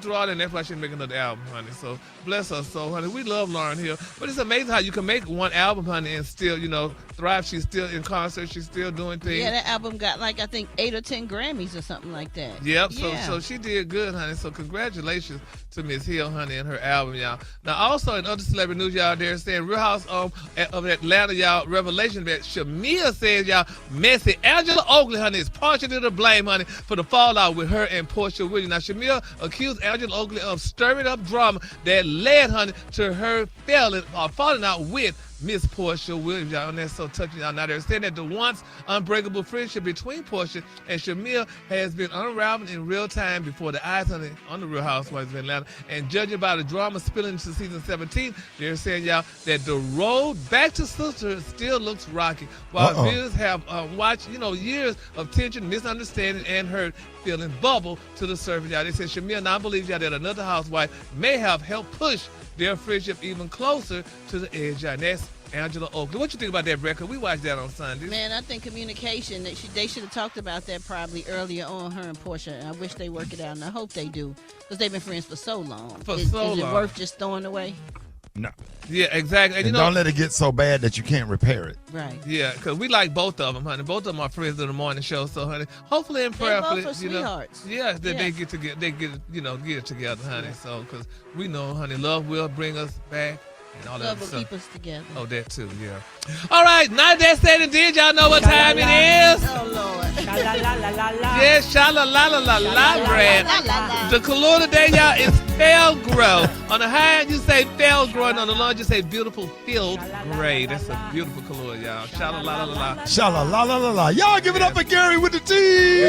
through all that, and that's why she didn't make another album, honey. So bless her soul, honey. We love Lauryn Hill, but it's amazing how you can make one album, honey, and still, thrive. She's still in concert. She's still doing things. Yeah, that album got I think 8 or 10 Grammys or something like that. Yep. Yeah. So she did good, honey. So congratulations to Miss Hill, honey, and her album, y'all. Now, also in other celebrity news, y'all, they're saying Real House of Atlanta, y'all, revelation that Shamia says, y'all, messy Angela Oakley, honey, is partially to blame, honey, for the fallout with her and Portia Williams. Now, Shamia accused Angela Oakley of stirring up drama that led, honey, to her falling out with Miss Portia Williams, y'all, and that's so touching, y'all. Now, they're saying that the once unbreakable friendship between Portia and Shamia has been unraveled in real time before the eyes on the Real Housewives of Atlanta. And judging by the drama spilling into season 17, they're saying, y'all, that the road back to sisterhood still looks rocky. While viewers have watched, years of tension, misunderstanding, and hurt feeling bubble to the surface, y'all. They said Shamia now believes, y'all, that another housewife may have helped push their friendship even closer to the edge, y'all. And that's Angela Oakley. What you think about that, Brett? Because we watched that on Sunday. Man, I think communication, they should have talked about that probably earlier on, her and Portia. And I wish they work it out, and I hope they do, because they've been friends for so long. Is it worth just throwing away? No. Yeah, exactly. And don't let it get so bad that you can't repair it. Right. Yeah, because we like both of them, honey. Both of them are friends of the morning show. So, honey, hopefully and prayerfully, both are sweethearts. That they get it together, honey. So, because we know, honey, love will bring us back. And all love that will keep us together. Oh, that too, yeah. All right, now that said and did, y'all know what time it is? Oh, Lord. Yes, sha-la-la-la-la-la, Brad. The color today, y'all, is field grow. On the high end, you say field grow, and on the low end, you say beautiful field gray. That's a beautiful color, y'all. Sha-la-la-la-la. Sha-la-la-la-la-la. Y'all give it up for Gary with the T.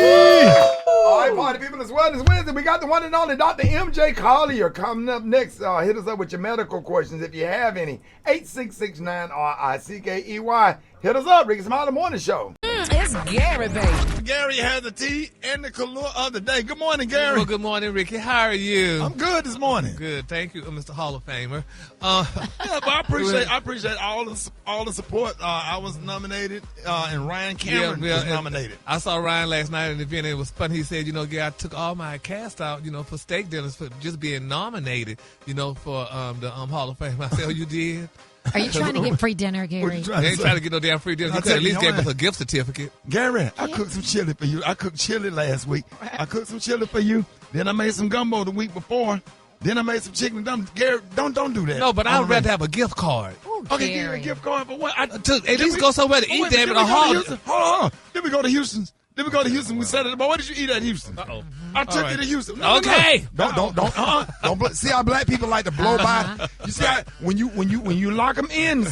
All right, party people, it's Wellness Wednesday. We got the one and only Dr. MJ Collier coming up next. Hit us up with your medical questions if you have any. 866-9-RICKEY. Hit us up, Rickey Smiley Morning Show. It's Gary, baby. Gary has the tea and the color of the day. Good morning, Gary. Well, good morning, Rickey. How are you? I'm good this morning. Good, thank you, Mr. Hall of Famer. But I appreciate all the support. I was nominated, and Ryan Cameron was nominated. I saw Ryan last night in the event. It was fun. He said, I took all my cast out, for steak dinners for just being nominated, for the Hall of Fame. I said, oh, you did? Are you trying to get free dinner, Gary? I ain't trying to get no damn free dinner. You could at least give us a gift certificate. Gary, I cooked some chili for you. I cooked chili last week. I cooked some chili for you. Then I made some gumbo the week before. Then I made some chicken dumplings. Gary, don't do that. No, but I'd rather have a gift card. Ooh, okay, give me a gift card for what? At least go somewhere to eat there at a Hall. Hold on. Then we go to Houston. We said it. But what did you eat at Houston? Uh-oh. I took you to Houston. Okay. Don't. See how black people like to blow by. You see how when you lock them in,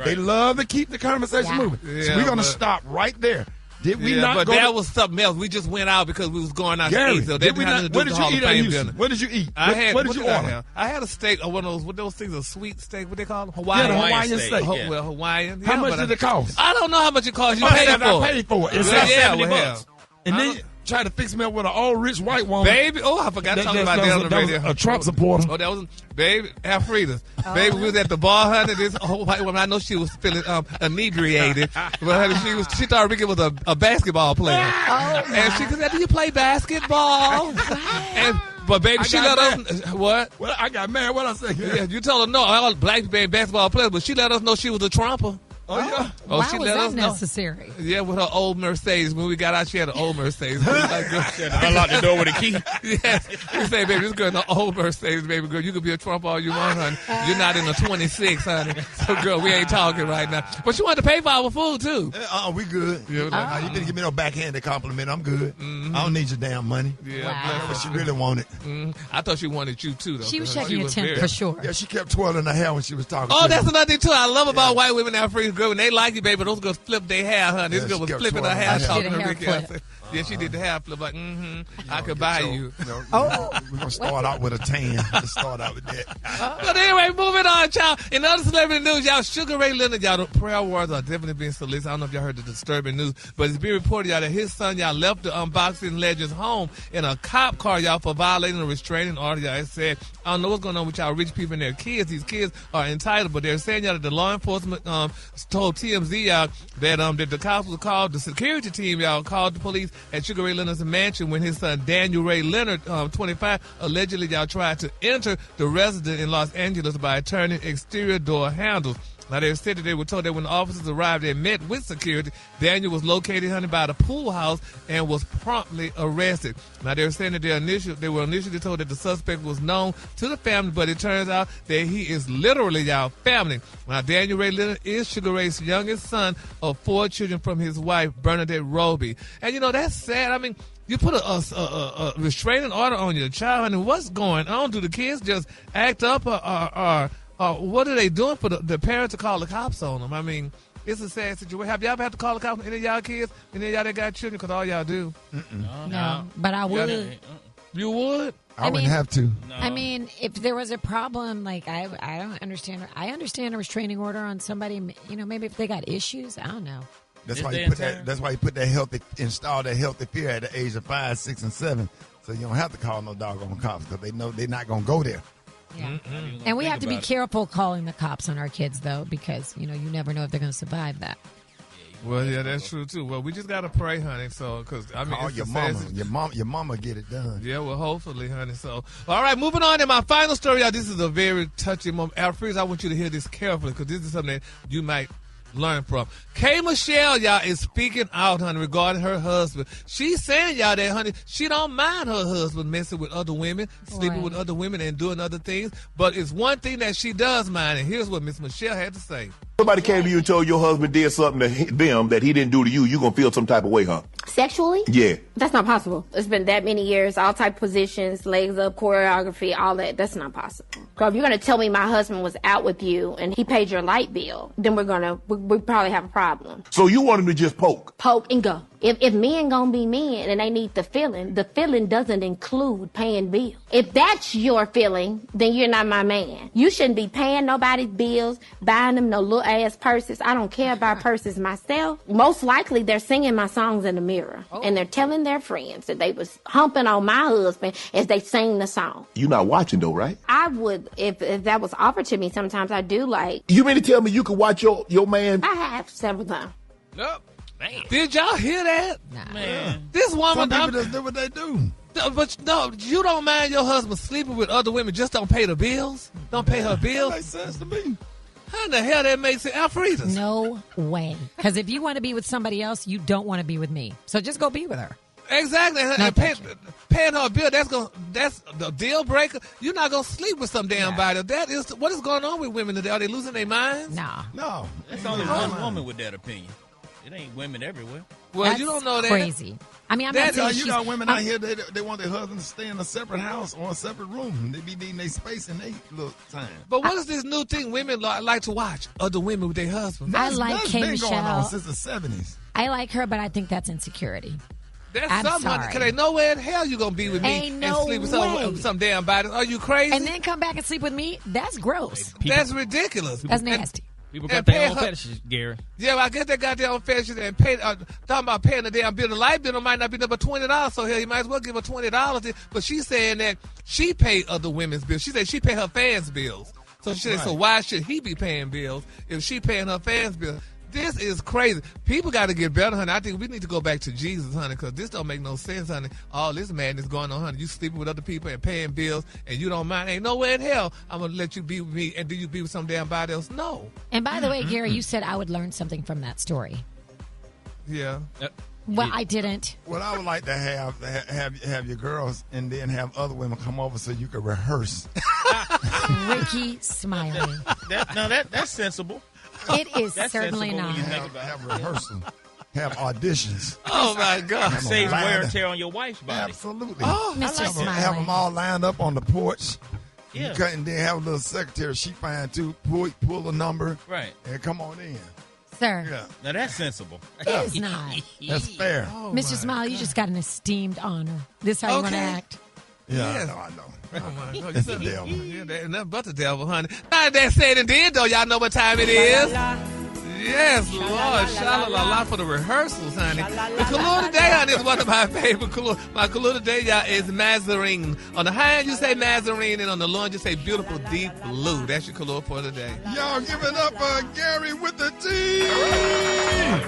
they love to keep the conversation moving. Yeah, so we're gonna stop right there. Did we not but go that to- was something else. We just went out because we was going out Gary, to eat. So did we not, what did you eat at Houston? What did you eat? What did you order? I had a steak, one of those things, a sweet steak. What they call them? Yeah, the Hawaiian steak. Well, Hawaiian. How much did it cost? I don't know how much it cost. You I paid for it. I paid for it. It's Yeah, $70. And then try to fix me up with an old rich white woman. Baby, I forgot to talk about that on the radio. A Trump supporter. Oh, that was, baby, Alfreda. Baby, we was at the bar, honey. This old white woman, I know she was feeling inebriated. But honey, she thought Rickey was a basketball player. And she said, do you play basketball? But baby, she let us, what? Well, I got mad. What I say? Yeah, you told her no, all black people ain't basketball players, but she let us know she was a Trumper. Oh, yeah. Why she was let that us know. necessary? Yeah, with her old Mercedes. When we got out, she had an old Mercedes. Unlock the door with a key. Yes. We say, baby, this girl in an old Mercedes, baby girl. You could be a Trump all you want, honey. You're not in a 26, honey. So, girl, we ain't talking right now. But she wanted to pay for our food, too. We good. You didn't give me no backhanded compliment. I'm good. Mm-hmm. I don't need your damn money. Yeah, wow. But she really wanted. Mm-hmm. I thought she wanted you, too, though. She was checking your temp for sure. Yeah, she kept twirling her hair when she was talking. Oh, that's another thing, too. I love about white women now, free girl. When they like you, baby, those girls flip their hair, honey. This girl was flipping her hair, talking to Rickey. Yeah, she did the hair flip, like, I could buy you. We're going to start out with a tan. Let's start out with that. But anyway, moving on, y'all. In other celebrity news, y'all, Sugar Ray Leonard, y'all, the prayer awards are definitely being solicited. I don't know if y'all heard the disturbing news, but it's being reported, y'all, that his son, y'all, left the unboxing legend's home in a cop car, y'all, for violating a restraining order, y'all. It said, I don't know what's going on with y'all rich people and their kids. These kids are entitled, but they're saying, y'all, that the law enforcement told TMZ, y'all, that the cops was called, the security team, y'all, called the police at Sugar Ray Leonard's mansion when his son Daniel Ray Leonard, 25, allegedly y'all tried to enter the residence in Los Angeles by turning exterior door handles. Now, they said that they were told that when the officers arrived, they met with security. Daniel was located, honey, by the pool house and was promptly arrested. Now, they were saying that they were initially told that the suspect was known to the family, but it turns out that he is literally y'all family. Now, Daniel Ray Leonard is Sugar Ray's youngest son of 4 children from his wife, Bernadette Roby. And, you know, that's sad. I mean, you put a restraining order on your child, and what's going on? Do the kids just act up or what are they doing for the parents to call the cops on them? I mean, it's a sad situation. Have y'all ever had to call the cops on any of y'all kids? Any of y'all that got children? Because all y'all do. No, but I would. You would? I wouldn't have to. No. I mean, if there was a problem, like I don't understand. I understand a restraining order on somebody. You know, maybe if they got issues, I don't know. That's why you put that install that healthy fear at the age of 5, 6, and 7, so you don't have to call no doggone cops because they know they're not gonna go there. Yeah. And we have to be careful calling the cops on our kids, though, because, you know, you never know if they're going to survive that. Well, yeah, that's true, too. Well, we just got to pray, honey. So, because, I mean, call your mama get it done. Yeah, well, hopefully, honey. So, all right, moving on to my final story, y'all. This is a very touching moment. Alfred, I want you to hear this carefully because this is something that you might learn from. K. Michelle, y'all, is speaking out, honey, regarding her husband. She's saying, y'all, that, honey, she don't mind her husband messing with other women, sleeping with other women, and doing other things. But it's one thing that she does mind, and here's what Miss Michelle had to say. Somebody came to you and told your husband did something to them that he didn't do to you, you gonna feel some type of way, huh? Sexually? Yeah. That's not possible. It's been that many years, all type of positions, legs up, choreography, all that. That's not possible. So if you're gonna tell me my husband was out with you and he paid your light bill, then we probably have a problem. So you want him to just poke? Poke and go. If men gonna be men and they need the feeling doesn't include paying bills. If that's your feeling, then you're not my man. You shouldn't be paying nobody's bills, buying them no little ass purses. I don't care about purses myself. Most likely they're singing my songs in the mirror and they're telling their friends that they was humping on my husband as they sing the song. You're not watching though, right? I would, if that was offered to me, sometimes I do like. You mean to tell me you could watch your man? I have several times. Nope. Man. Did y'all hear that? Nah. Man. This woman. Some people just do what they do. But no, you don't mind your husband sleeping with other women, just don't pay the bills? Don't pay her bills? That makes sense to me. How in the hell that makes sense? Alfredas? No way. Because if you want to be with somebody else, you don't want to be with me. So just go be with her. Exactly. Paying her bill, that's the deal breaker. You're not gonna sleep with some damn body. That is what is going on with women today. Are they losing their minds? Nah. No. It's only one woman with that opinion. It ain't women everywhere. Well, That's you don't know that. Crazy. I mean, I'm not saying you got women out here, they want their husband to stay in a separate house or a separate room. They be needing their space and they little time. But what is this new thing women like to watch? Other women with their husbands. I like K. That's been going on Michelle. since the 70s. I like her, but I think that's insecurity. That's I'm something, sorry. because ain't nowhere in hell you going to be with me Ain't and no sleep with way. some damn body. Are you crazy? And then come back and sleep with me? That's gross. That's ridiculous. That's nasty. People got their own fetishes, Gary. Yeah, well, I guess they got their own fetishes and pay. Talking about paying the damn bill. The light bill might not be number $20, so hell, you might as well give her $20. But she's saying that she paid other women's bills. She said she paid her fans' bills. So she said, so why should he be paying bills if she paying her fans' bills? This is crazy. People got to get better, honey. I think we need to go back to Jesus, honey, because this don't make no sense, honey. All this madness going on, honey. You sleeping with other people and paying bills, and you don't mind. Ain't nowhere in hell I'm going to let you be with me, and do you be with some damn body else? No. And by the way, Gary, you said I would learn something from that story. Yeah. Well, I didn't. Well, I would like to have your girls and then have other women come over so you could rehearse. Rickey Smiley. That's sensible. It is That's certainly sensible not. when you think about it. Have rehearsal. Have auditions. Oh, my God. Saves wear and tear on your wife's body. Absolutely. Oh, Mr. Have Smiley. them all lined up on the porch. Yeah. And then have a little secretary. She find too. Pull a number. Right. And come on in. Sir. Yeah. Now that's sensible. It is not. That's fair. Mr. Smiley, you just got an esteemed honor. This how you want to act? Yeah, Yes. I know. Oh, my God. It's the devil. Yeah, that ain't nothing but the devil, honey. Not that said and did, though. Y'all know what time it is. Yes, Lord. Sha-la-la-la for the rehearsals, honey. The color today, honey, is one of my favorite color. My color today, y'all, is Mazarine. On the high end, you say Mazarine, and on the low end, you say beautiful deep blue. That's your color for today. Y'all give it up for Gary with the T.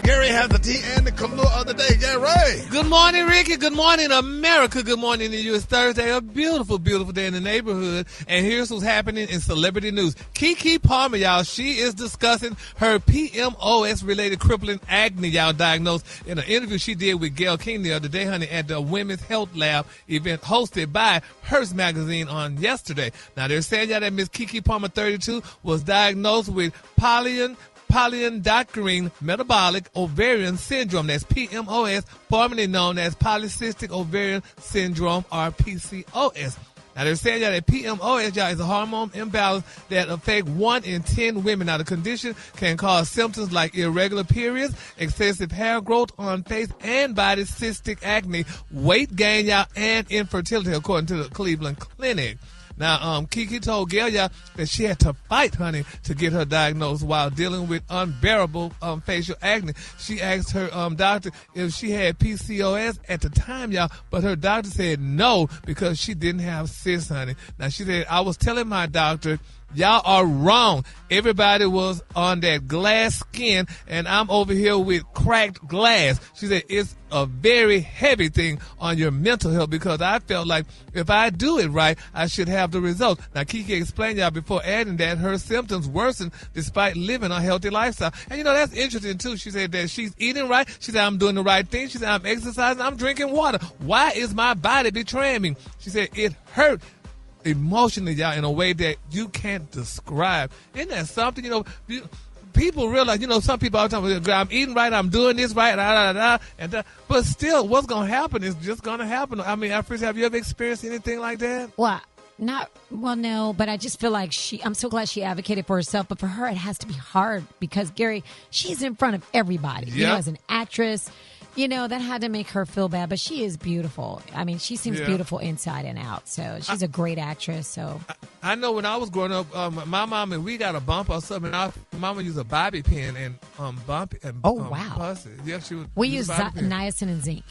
Gary has the T and the color of the day. Gary. Good morning, Ricky. Good morning, America. Good morning to you. It's Thursday, a beautiful, beautiful day in the neighborhood. And here's what's happening in celebrity news. Keke Palmer, y'all, she is discussing her PMOS-related crippling acne, y'all, diagnosed in an interview she did with Gayle King the other day, honey, at the Women's Health Lab event hosted by Hearst Magazine on yesterday. Now, they're saying, y'all, that Miss Keke Palmer, 32, was diagnosed with polyendocrine metabolic ovarian syndrome. That's PMOS, formerly known as polycystic ovarian syndrome, or PCOS. Now, they're saying that PMOS, y'all, is a hormone imbalance that affects 1 in 10 women. Now, the condition can cause symptoms like irregular periods, excessive hair growth on face and body, cystic acne, weight gain, y'all, and infertility, according to the Cleveland Clinic. Now, Keke told Gayle, y'all, that she had to fight, honey, to get her diagnosed while dealing with unbearable facial acne. She asked her doctor if she had PCOS at the time, y'all, but her doctor said no because she didn't have cysts, honey. Now, she said, I was telling my doctor, y'all are wrong. Everybody was on that glass skin, and I'm over here with cracked glass. She said, it's a very heavy thing on your mental health because I felt like if I do it right, I should have the results. Now, Keke explained, y'all, before adding that her symptoms worsened despite living a healthy lifestyle. And, you know, that's interesting, too. She said that she's eating right. She said, I'm doing the right thing. She said, I'm exercising. I'm drinking water. Why is my body betraying me? She said, it hurt emotionally, y'all, in a way that you can't describe. Isn't that something? You know, people realize, you know, some people all the time, I'm eating right, I'm doing this right, but still, what's going to happen is just going to happen. I mean, Afris, have you ever experienced anything like that? Well, no, but I just feel like I'm so glad she advocated for herself, but for her, it has to be hard because, Gary, she's in front of everybody, you know, as an actress. You know, that had to make her feel bad, but she is beautiful. I mean, she seems beautiful inside and out. So she's a great actress. So I know when I was growing up, my mom and we got a bump or something. Our mama used a bobby pin and bump and puss it. Yeah, she would. We use niacin and zinc.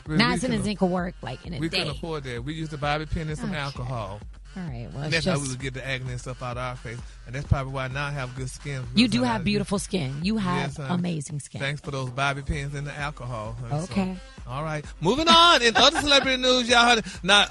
Niacin and zinc will work like in a day. We couldn't afford that. We used a bobby pin and some alcohol. All right, well, and that's how we would get the acne and stuff out of our face. And that's probably why now I have good skin. You do have beautiful skin. You have amazing skin. Thanks for those bobby pins and the alcohol. Okay. So, all right. Moving on. In other celebrity news, y'all. Now,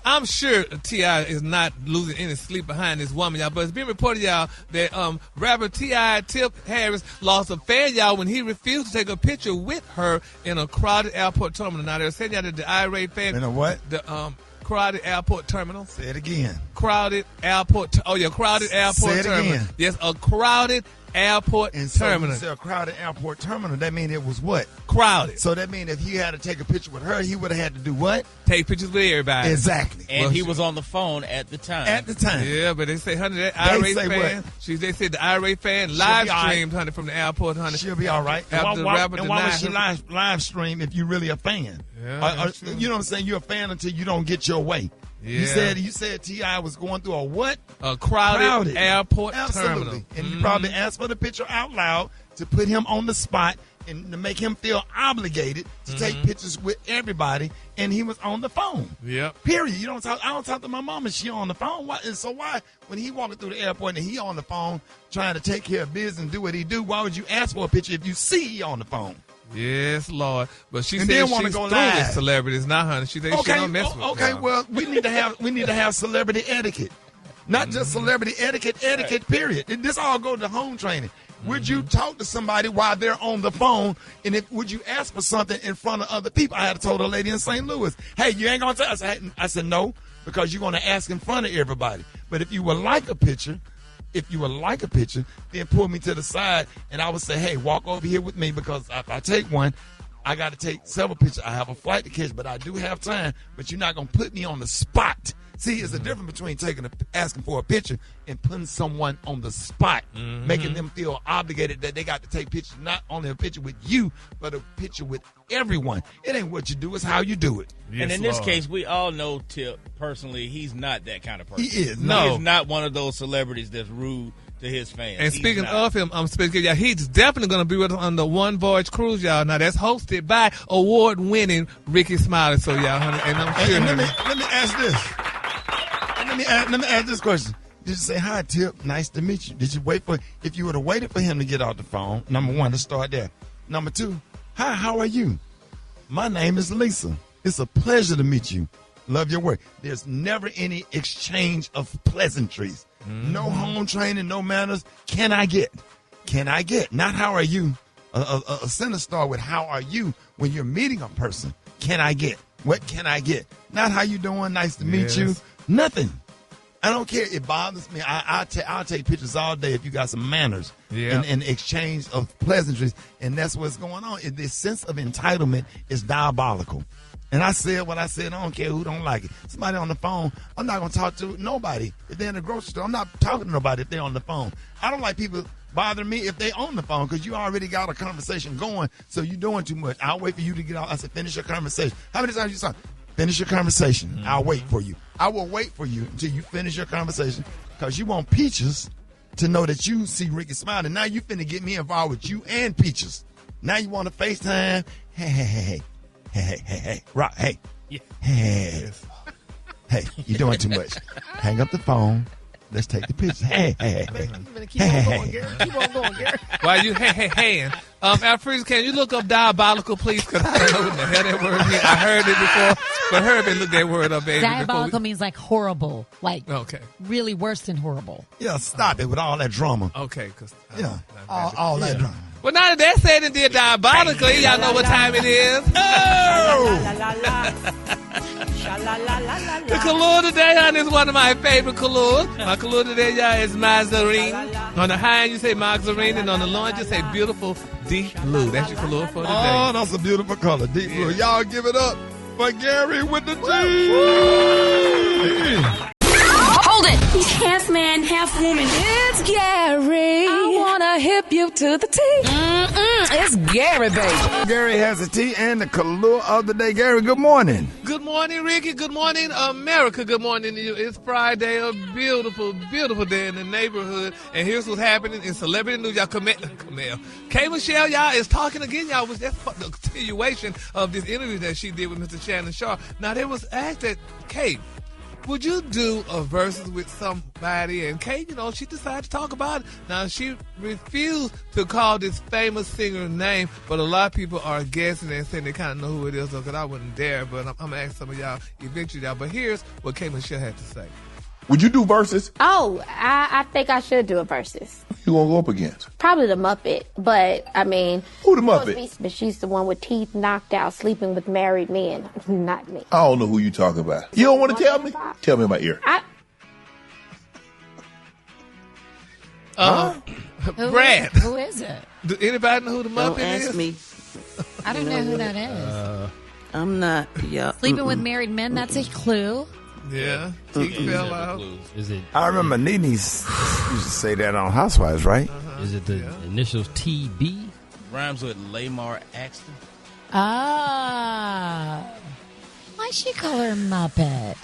I'm sure T.I. is not losing any sleep behind this woman, y'all. But it's been reported, y'all, that rapper T.I. Tip Harris lost a fan, y'all, when he refused to take a picture with her in a crowded airport terminal. Now, they're saying, y'all, that the irate fan. In a what? The crowded airport terminal. Say it again. Crowded airport. Crowded airport terminal. Again. Yes, a crowded airport And so terminal. you said a crowded airport terminal. That means it was what? Crowded. So that means if he had to take a picture with her, he would have had to do what? Take pictures with everybody. Exactly. And he was on the phone at the time. At the time. Yeah, but they say, honey, that IRA say fan. They said the IRA fan live be all right. streamed, honey, from the airport, honey. She'll be all right. After the rapper and why would she denied live stream if you're really a fan? Yeah, that's true. You know what I'm saying? You're a fan until you don't get your way. Yeah. You said T.I. was going through a what? A crowded airport Absolutely. terminal. And you probably asked for the picture out loud to put him on the spot and to make him feel obligated to take pictures with everybody, and he was on the phone. Yep. Period. I don't talk to my mom and she on the phone. Why when he walking through the airport and he on the phone trying to take care of business and do what he do, why would you ask for a picture if you see he on the phone? Yes, Lord. But she And said then she's wanna go through live. with celebrities now, honey. She said she don't mess with okay. them. Well, we need to have celebrity etiquette, not just celebrity etiquette. Period. This all go to home training. Would you talk to somebody while they're on the phone, and would you ask for something in front of other people? I had told a lady in St. Louis, "Hey, you ain't gonna tell us." I said no, because you're gonna ask in front of everybody. But if you would like a picture. Then pull me to the side, and I would say, hey, walk over here with me, because if I take one, I got to take several pictures. I have a flight to catch, but I do have time, but you're not going to put me on the spot. See, it's a difference between asking for a picture and putting someone on the spot, making them feel obligated that they got to take pictures, not only a picture with you, but a picture with everyone. It ain't what you do, it's how you do it. Yes, and in this case, we all know Tip personally. He's not that kind of person. He is. No, he's not one of those celebrities that's rude to his fans. And speaking of him, he's definitely going to be with us on the One Voyage cruise, y'all. Now that's hosted by award-winning Rickey Smiley. So y'all, honey, and I'm sure. Let me ask this. Let me ask this question. Did you say, hi, Tip, nice to meet you? Did you if you would have waited for him to get off the phone, number one, to start there. Number two, hi, how are you? My name is Lisa. It's a pleasure to meet you. Love your work. There's never any exchange of pleasantries. No home training, no manners. Can I get? Not how are you. A sentence start with how are you when you're meeting a person. Can I get? What can I get? Not how you doing, nice to meet you. Nothing. I don't care. It bothers me. I'll take pictures all day if you got some manners and exchange of pleasantries. And that's what's going on. This sense of entitlement is diabolical. And I said what I said. I don't care who don't like it. Somebody on the phone, I'm not going to talk to nobody. If they're in the grocery store, I'm not talking to nobody if they're on the phone. I don't like people bothering me if they on the phone, because you already got a conversation going, so you're doing too much. I'll wait for you to get off. I said, finish your conversation. How many times you saw? Finish your conversation. I'll wait for you. I will wait for you until you finish your conversation, because you want Peaches to know that you see Rickey Smiley. Now you finna get me involved with you and Peaches. Now you want to FaceTime. Hey. Rock, hey. Yeah. Hey. Hey, you're doing too much. Hang up the phone. Let's take the picture. Hey. Keep on going, Gary. Why you hey? Alfredo, can you look up diabolical, please? Because I don't know what the hell that word means. I heard it before, but Herbie looked that word up, baby. Diabolical means like horrible, like okay, really worse than horrible. Yeah, stop it with all that drama. Okay, because all that drama. Well, now that that's said and did diabolically, y'all know what time it is. The color today, honey, is one of my favorite colors. My color today, y'all, is Mazarine. On the high end, you say Mazarine, and on the low end, you say beautiful deep blue. That's your color for today. Oh, that's a beautiful color, deep blue. Y'all give it up for Gary with the G. Hold it! He's half man, half woman. It's Gary. I wanna hip you to the T. It's Gary, baby. Gary has a T and the color of the day. Gary, good morning. Good morning, Ricky. Good morning, America. Good morning to you. It's Friday, a beautiful, beautiful day in the neighborhood. And here's what's happening in celebrity news. Y'all, K. Michelle, y'all, is talking again, y'all. That's the continuation of this interview that she did with Mr. Shannon Sharpe. Now, there was asked that, Kate, would you do a versus with somebody? And Kate, she decided to talk about it. Now, she refused to call this famous singer's name, but a lot of people are guessing and saying they kind of know who it is, because I wouldn't dare, but I'm going to ask some of y'all eventually, y'all. But here's what Kate Michelle had to say. Would you do versus? Oh, I think I should do a versus. Who you gonna go up against? Probably the Muppet, but I mean... Who the Muppet? But she's the one with teeth knocked out, sleeping with married men. Not me. I don't know who you talking about. You don't want to tell me? Tell me in my ear. Brad. Who is it? Do anybody know who the Muppet Don't is? ask me. I don't know who that is. I'm not. Yeah. Sleeping with married men, that's a clue. Yeah. He fell out. Is it? I remember Nene's used to say that on Housewives, right? Is it the initials TB? Rhymes with Lamar Axton. Ah. Why she call her Muppet?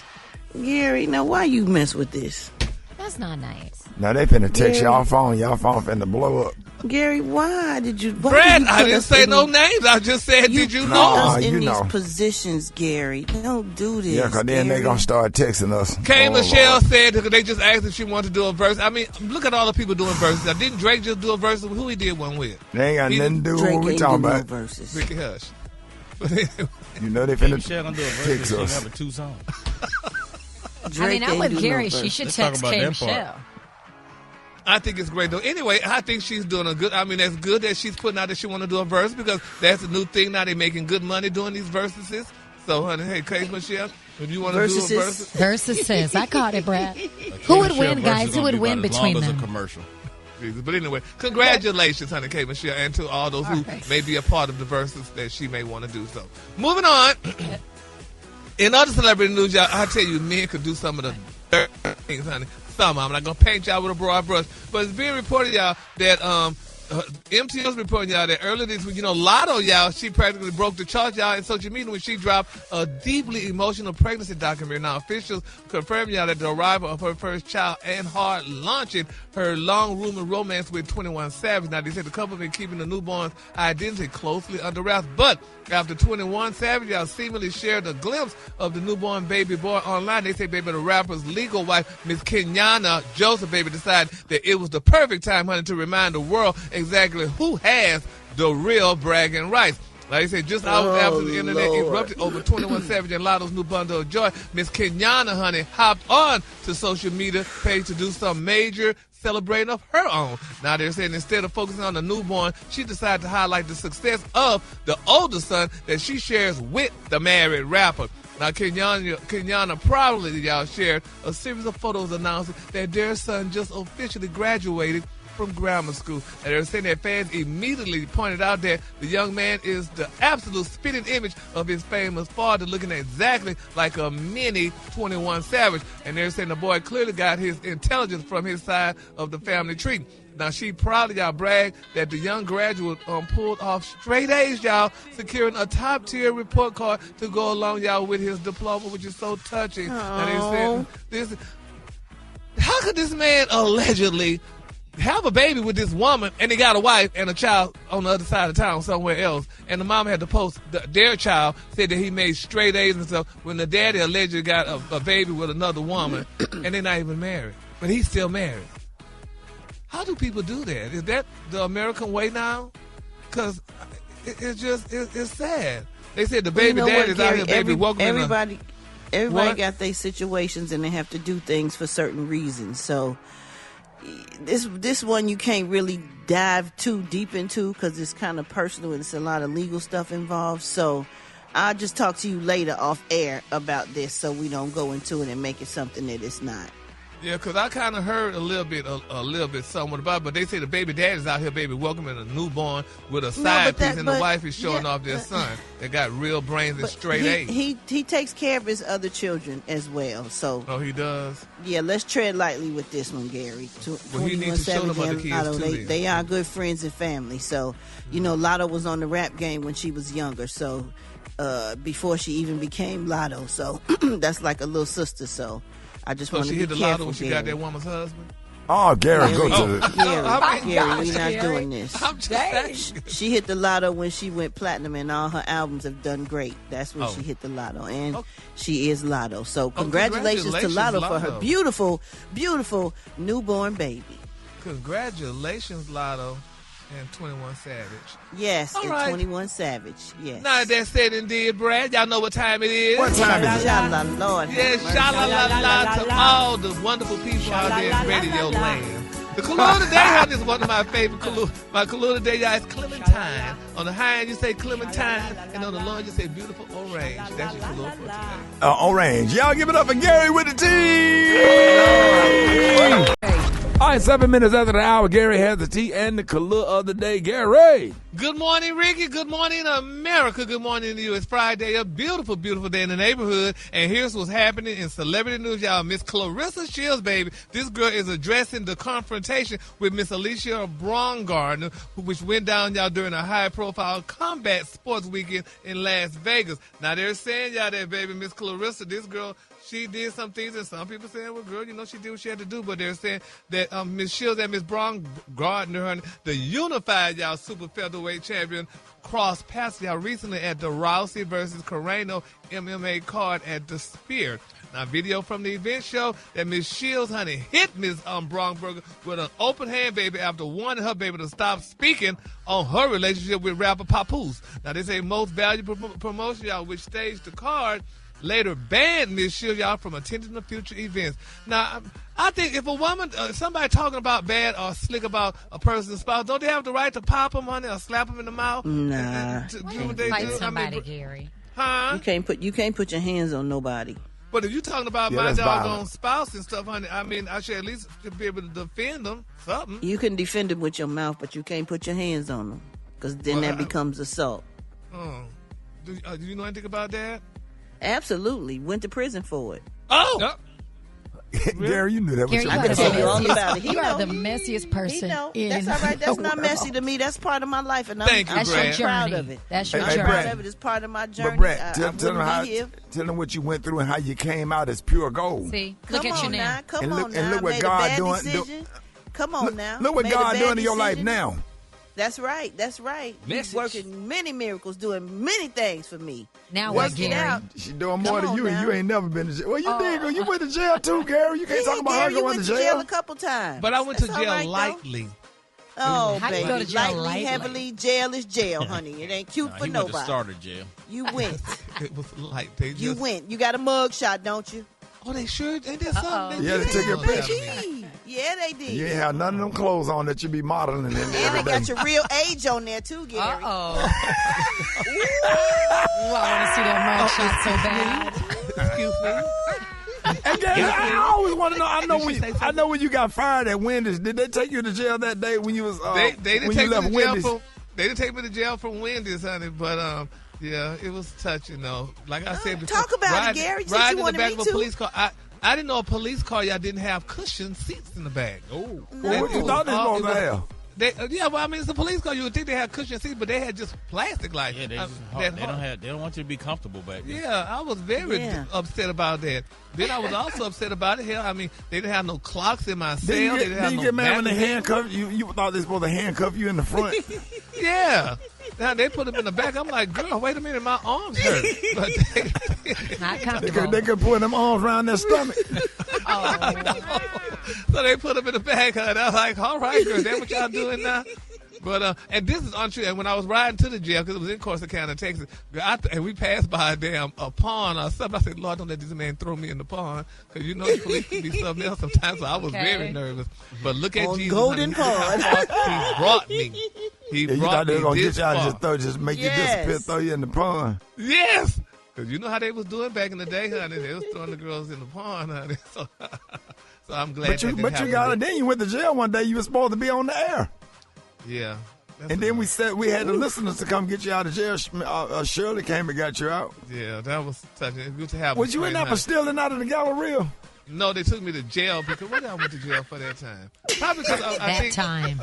Gary, now why you mess with this? That's not nice. Now they finna text y'all phone finna blow up. Gary, why did you? Brad, I didn't say no names. I just said, did you know? Us in these positions, Gary. Don't do this. Yeah, because then they gonna start texting us. Kay Michelle said that they just asked if she wanted to do a verse. I mean, look at all the people doing verses. Now, didn't Drake just do a verse? Who he did one with? They ain't got nothing to do with what we talking about. Ricky Hush. You know they finna Michelle gonna do a verse. text She us. have a 2 songs. I mean, I'm with Gary. She should text Kay Michelle. I think it's great though. Anyway, I think she's doing a good. I mean, that's good that she's putting out that she want to do a verse because that's a new thing now. They're making good money doing these verses. So, honey, hey, Kay Michelle, if you want to do a verse, versus, I caught it, Brad. Who would win, guys? Who would win between them? A commercial. But anyway, congratulations, honey, Kay Michelle, and to all those who may be a part of the verses that she may want to do. So, moving on. In other celebrity news, y'all, I tell you, men could do some of the dirt things, honey. Some. I'm not going to paint y'all with a broad brush. But it's being reported, y'all, that MTV's reporting, y'all, that earlier this week, Lotto, y'all, she practically broke the charts, y'all, in social media when she dropped a deeply emotional pregnancy documentary. Now, officials confirmed, y'all, that the arrival of her first child and hard launching her long-rumored romance with 21 Savage. Now, they said the couple been keeping the newborn's identity closely under wraps, but after 21 Savage, y'all seemingly shared a glimpse of the newborn baby boy online. They say, baby, the rapper's legal wife, Miss Kenyana Joseph, baby, decided that it was the perfect time, honey, to remind the world exactly who has the real bragging rights. Like I said, just hours after the internet erupted over 21 Savage and Lotto's new bundle of joy, Miss Kenyana, honey, hopped on to social media page to do some major celebrating of her own. Now they're saying instead of focusing on the newborn, she decided to highlight the success of the older son that she shares with the married rapper. Now Kenyana proudly, y'all, shared a series of photos announcing that their son just officially graduated from grammar school. And they're saying that fans immediately pointed out that the young man is the absolute spitting image of his famous father, looking exactly like a mini 21 Savage. And they're saying the boy clearly got his intelligence from his side of the family tree. Now, she proudly, y'all, bragged that the young graduate pulled off straight A's, y'all, securing a top-tier report card to go along, y'all, with his diploma, which is so touching. And they said, how could this man allegedly have a baby with this woman and they got a wife and a child on the other side of town somewhere else, and the mom had to post their child, said that he made straight A's and stuff, when the daddy allegedly got a baby with another woman and they're not even married, but he's still married. How do people do that? Is that the American way now? Because it's sad. They said the baby dad is out here, baby, welcoming everybody got their situations and they have to do things for certain reasons. So this one you can't really dive too deep into because it's kind of personal and it's a lot of legal stuff involved. So I'll just talk to you later off air about this so we don't go into it and make it something that it's not. Yeah, because I kind of heard a little bit somewhat about it, but they say the baby dad is out here, baby, welcoming a newborn with a side piece, and the wife is showing off their son. They got real brains and straight A's. He takes care of his other children as well. So he does? Yeah, let's tread lightly with this one, Gary. He needs to show them other kids, too. They are good friends and family. So, Lotto was on the rap game when she was younger, so before she even became Lotto. So that's like a little sister, so I just want to be careful. So she hit the lotto when she got that woman's husband? Oh, Gary, go to the... Gary, we're not doing this. I'm just saying. She hit the lotto when she went platinum, and all her albums have done great. That's when she hit the lotto, and she is Lotto. So congratulations to Lotto for her beautiful, beautiful newborn baby. Congratulations, Lotto. And 21 Savage. Yes, and 21 Savage. Yes. Now that said and did, Brad, y'all know what time it is. What time is it? Shala, Lord. Yes, shala-la-la to all the wonderful people out there in radio land. The color today, honey, is one of my favorite color. My color today, y'all, is Clementine. On the high end, you say Clementine, and on the low end, you say beautiful orange. That's your color for today. Orange. Y'all give it up for Gary with the T. All right, 7 minutes after the hour, Gary has the tea and the color of the day. Gary. Good morning, Ricky. Good morning, America. Good morning to you. It's Friday, a beautiful, beautiful day in the neighborhood. And here's what's happening in celebrity news, y'all. Miss Clarissa Shields, baby. This girl is addressing the confrontation with Miss Alicia Braungardner, which went down, y'all, during a high-profile combat sports weekend in Las Vegas. Now, they're saying, y'all, that, baby, Miss Clarissa, this girl, she did some things, and some people saying, well, girl, you know, she did what she had to do. But they're saying that Miss Shields and Miss Braungardner, the unified, y'all, super featherweight champion, crossed paths, y'all, recently at the Rousey versus Carreno MMA card at the Sphere. Now, video from the event show that Miss Shields, honey, hit Miss Braungardner with an open hand, baby, after wanting her baby to stop speaking on her relationship with rapper Papoose. Now, they say most valuable promotion, y'all, which staged the card, later banned Miss Shields, y'all, from attending the future events. Now, I think if a woman, somebody talking about bad or slick about a person's spouse, don't they have the right to pop them, honey, or slap them in the mouth? Nah. To do what they do? Somebody, Gary. Huh? You can't put your hands on nobody. But if you're talking about my doggone spouse and stuff, honey, I mean, I should at least be able to defend them, something. You can defend them with your mouth, but you can't put your hands on them, because then that becomes assault. Do you know anything about that? Absolutely. Went to prison for it. Oh! Gary, you knew that. Gary, I can tell you all about it. You are the messiest person in That's all right. That's not the messy to me. That's part of my life, and I'm proud of it. That's your I'm journey. proud of it. It's part of my journey. But Brett, tell them what you went through and how you came out as pure gold. See, look at you now. Come on now. And look what God doing. Come on now. Look what God doing in your life now. That's right. That's right. He's working many miracles, doing many things for me. Now work it out. She doing more than you, and you ain't never been to jail. Well, you did. You went to jail too, Gary. You can't talk about her going to jail. Jail a couple times. But I went to jail lightly. Oh, How baby, you go to jail lightly, heavily. Jail is jail, honey. It ain't cute for nobody. Went to starter jail. You went. It was light. You went. You got a mug shot, don't you? Oh, they sure. Ain't that something? Yeah, they took your picture. Yeah, they did. You ain't have none of them clothes on that you be modeling in every day. And they got your real age on there, too, Gary. Uh-oh. Ooh, I want to see that mug shot so bad. Excuse me? And Gary, I always want to know. I know when you got fired at Wendy's. Did they take you to jail that day when you was they didn't take me to jail Wendy's? They didn't take me to jail from Wendy's, honey. But yeah, it was touching, though. Like I said before, talk about it, Gary. Riding in the back of a police car. I didn't know a police car, y'all, didn't have cushioned seats in the back. Oh, well, what you thought they was supposed to have? Yeah, well, I mean, it's a police car. You would think they had cushioned seats, but they had just plastic like. Yeah, they don't want you to be comfortable back there. Yeah, I was very upset about that. Then I was also upset about it. Hell, I mean, they didn't have no clocks in my cell. Did you get mad when they handcuffed you? You thought they were supposed to handcuff you in the front? Yeah. Now they put them in the back. I'm like, girl, wait a minute, my arms hurt. But not comfortable. They could put them arms around their stomach. So they put them in the back. And I was like, all right, girl, that's what y'all doing now? But and this is untrue. And when I was riding to the jail, because it was in Corsicana, Texas, and we passed by a pond or something, I said, Lord, don't let this man throw me in the pond, because you know the police can be something else sometimes. So I was very nervous. But look at Jesus, Golden Pond. He brought me. He brought you thought they were gonna this get you out far. and just make you disappear, throw you in the pond. Yes. Because you know how they was doing back in the day, honey. They was throwing the girls in the pond, honey. So I'm glad. But you got it. Then you went to jail one day. You were supposed to be on the air. Yeah. And then we had the listeners to come get you out of jail. Shirley came and got you out. Yeah, that was touching. Good to have. Was you in there for stealing out of the Galleria? No, they took me to jail because what did I went to jail for that time? Probably because I think time.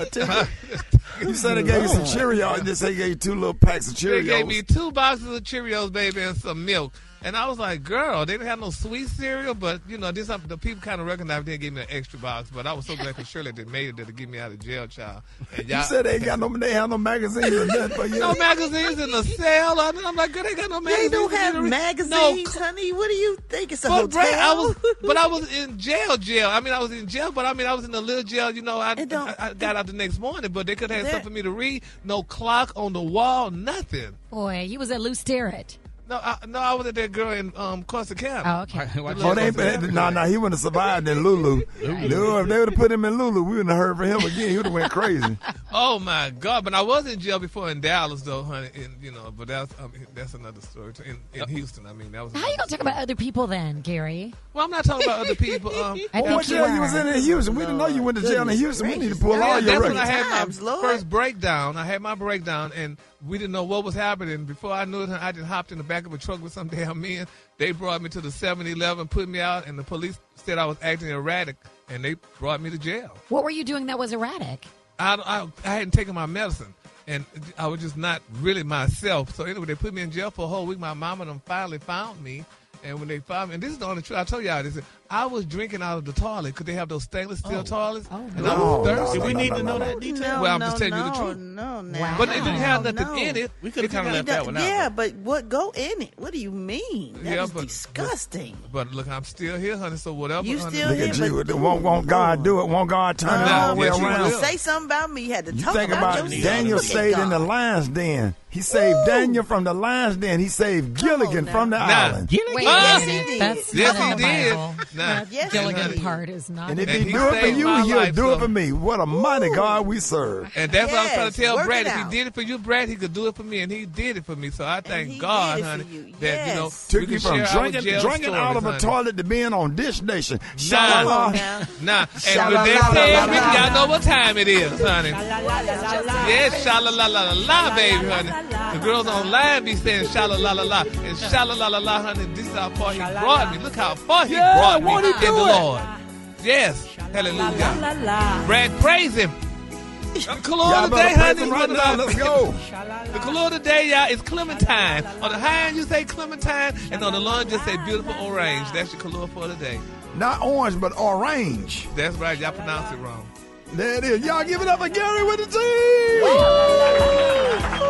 You said they gave you some Cheerios. They said they gave you 2 little packs of Cheerios. They gave me 2 boxes of Cheerios, baby, and some milk. And I was like, girl, they didn't have no sweet cereal, but, you know, the people kind of recognized they gave me an extra box. But I was so glad because Shirley they made it to get me out of jail, child. And you said they have no magazines or nothing for you. No magazines in the cell. I'm like, girl, they got no magazines. They don't have magazines, honey. What do you think? It's a hotel. I was in jail. I mean, I was in jail, but I mean, I was in the little jail. You know, I got out the next morning, but they could have had something for me to read. No clock on the wall, nothing. Boy, you was at Lou Sterrett. No, I was at that girl in Corsicana. Oh, okay. He wouldn't have survived in Lulu. If they would have put him in Lulu, we wouldn't have heard from him again. He would have went crazy. Oh my God! But I was in jail before in Dallas, though, honey. But that's another story. In Houston, I mean, that was. How you gonna talk about other people then, Gary? Well, I'm not talking about other people. What jail you was in Houston? We didn't know you went to jail in Houston. We need to pull all your records. That's when I had my first breakdown. I had my breakdown, and we didn't know what was happening. Before I knew it, I just hopped in the back of a truck with some damn men. They brought me to the 7-Eleven, put me out, and the police said I was acting erratic, and they brought me to jail. What were you doing that was erratic? I hadn't taken my medicine, and I was just not really myself. So anyway, they put me in jail for a whole week. My mama them finally found me, and when they found me, and this is the only truth I told y'all this. I was drinking out of the toilet. Could they have those stainless steel toilets? And I was thirsty. Do we need to know that detail? Well, I'm just telling you the truth. No. But it didn't have nothing in it. We could have kind of left that one out. Yeah, but what go in it? What do you mean? That is disgusting. But look, I'm still here, honey. So whatever. You honey, still Look here? at you. Won't God do it? Won't God turn it all the way around? Say something about me. You had to talk Think about about Daniel stayed in the lion's den. He saved Daniel from the lion's den. He saved Gilligan from the island. Wait a minute. That's yes, not he in the did. Bible. Nah. Yes, Gilligan part is not. And if in he the do it for you, he'll life, do it so- for me. What a mighty God we serve. And that's what I'm trying to tell work Brad. it If he out. did it for you, Brad, he could do it for me, and he did it for me. So I he thank God, did it honey, for you. that you know Yes. Took we you can from share our jail drinking out of a stories, toilet to being on Dish Nation. Nah. Sha-la-la. Nah, and Sha-la-la-la-la-la. when they say Rickey, y'all know what time it is, honey. Yes, sha-la-la-la-la-la, baby, honey. The girls online be saying sha-la-la-la-la. And sha-la-la-la-la, honey, this is how far he brought me. Look how far he brought me won't he in do the it? Lord. Yes, hallelujah. Brad, praise him. The color Y'all of the better day, praise honey. him right now. Let's go. The color of the day, y'all, is Clementine. On the high end, you say Clementine, and on the low end, just say beautiful orange. That's your color for the day. Not orange, but orange. That's right. Y'all pronounce it wrong. There it is. Y'all give it up for Gary with the team.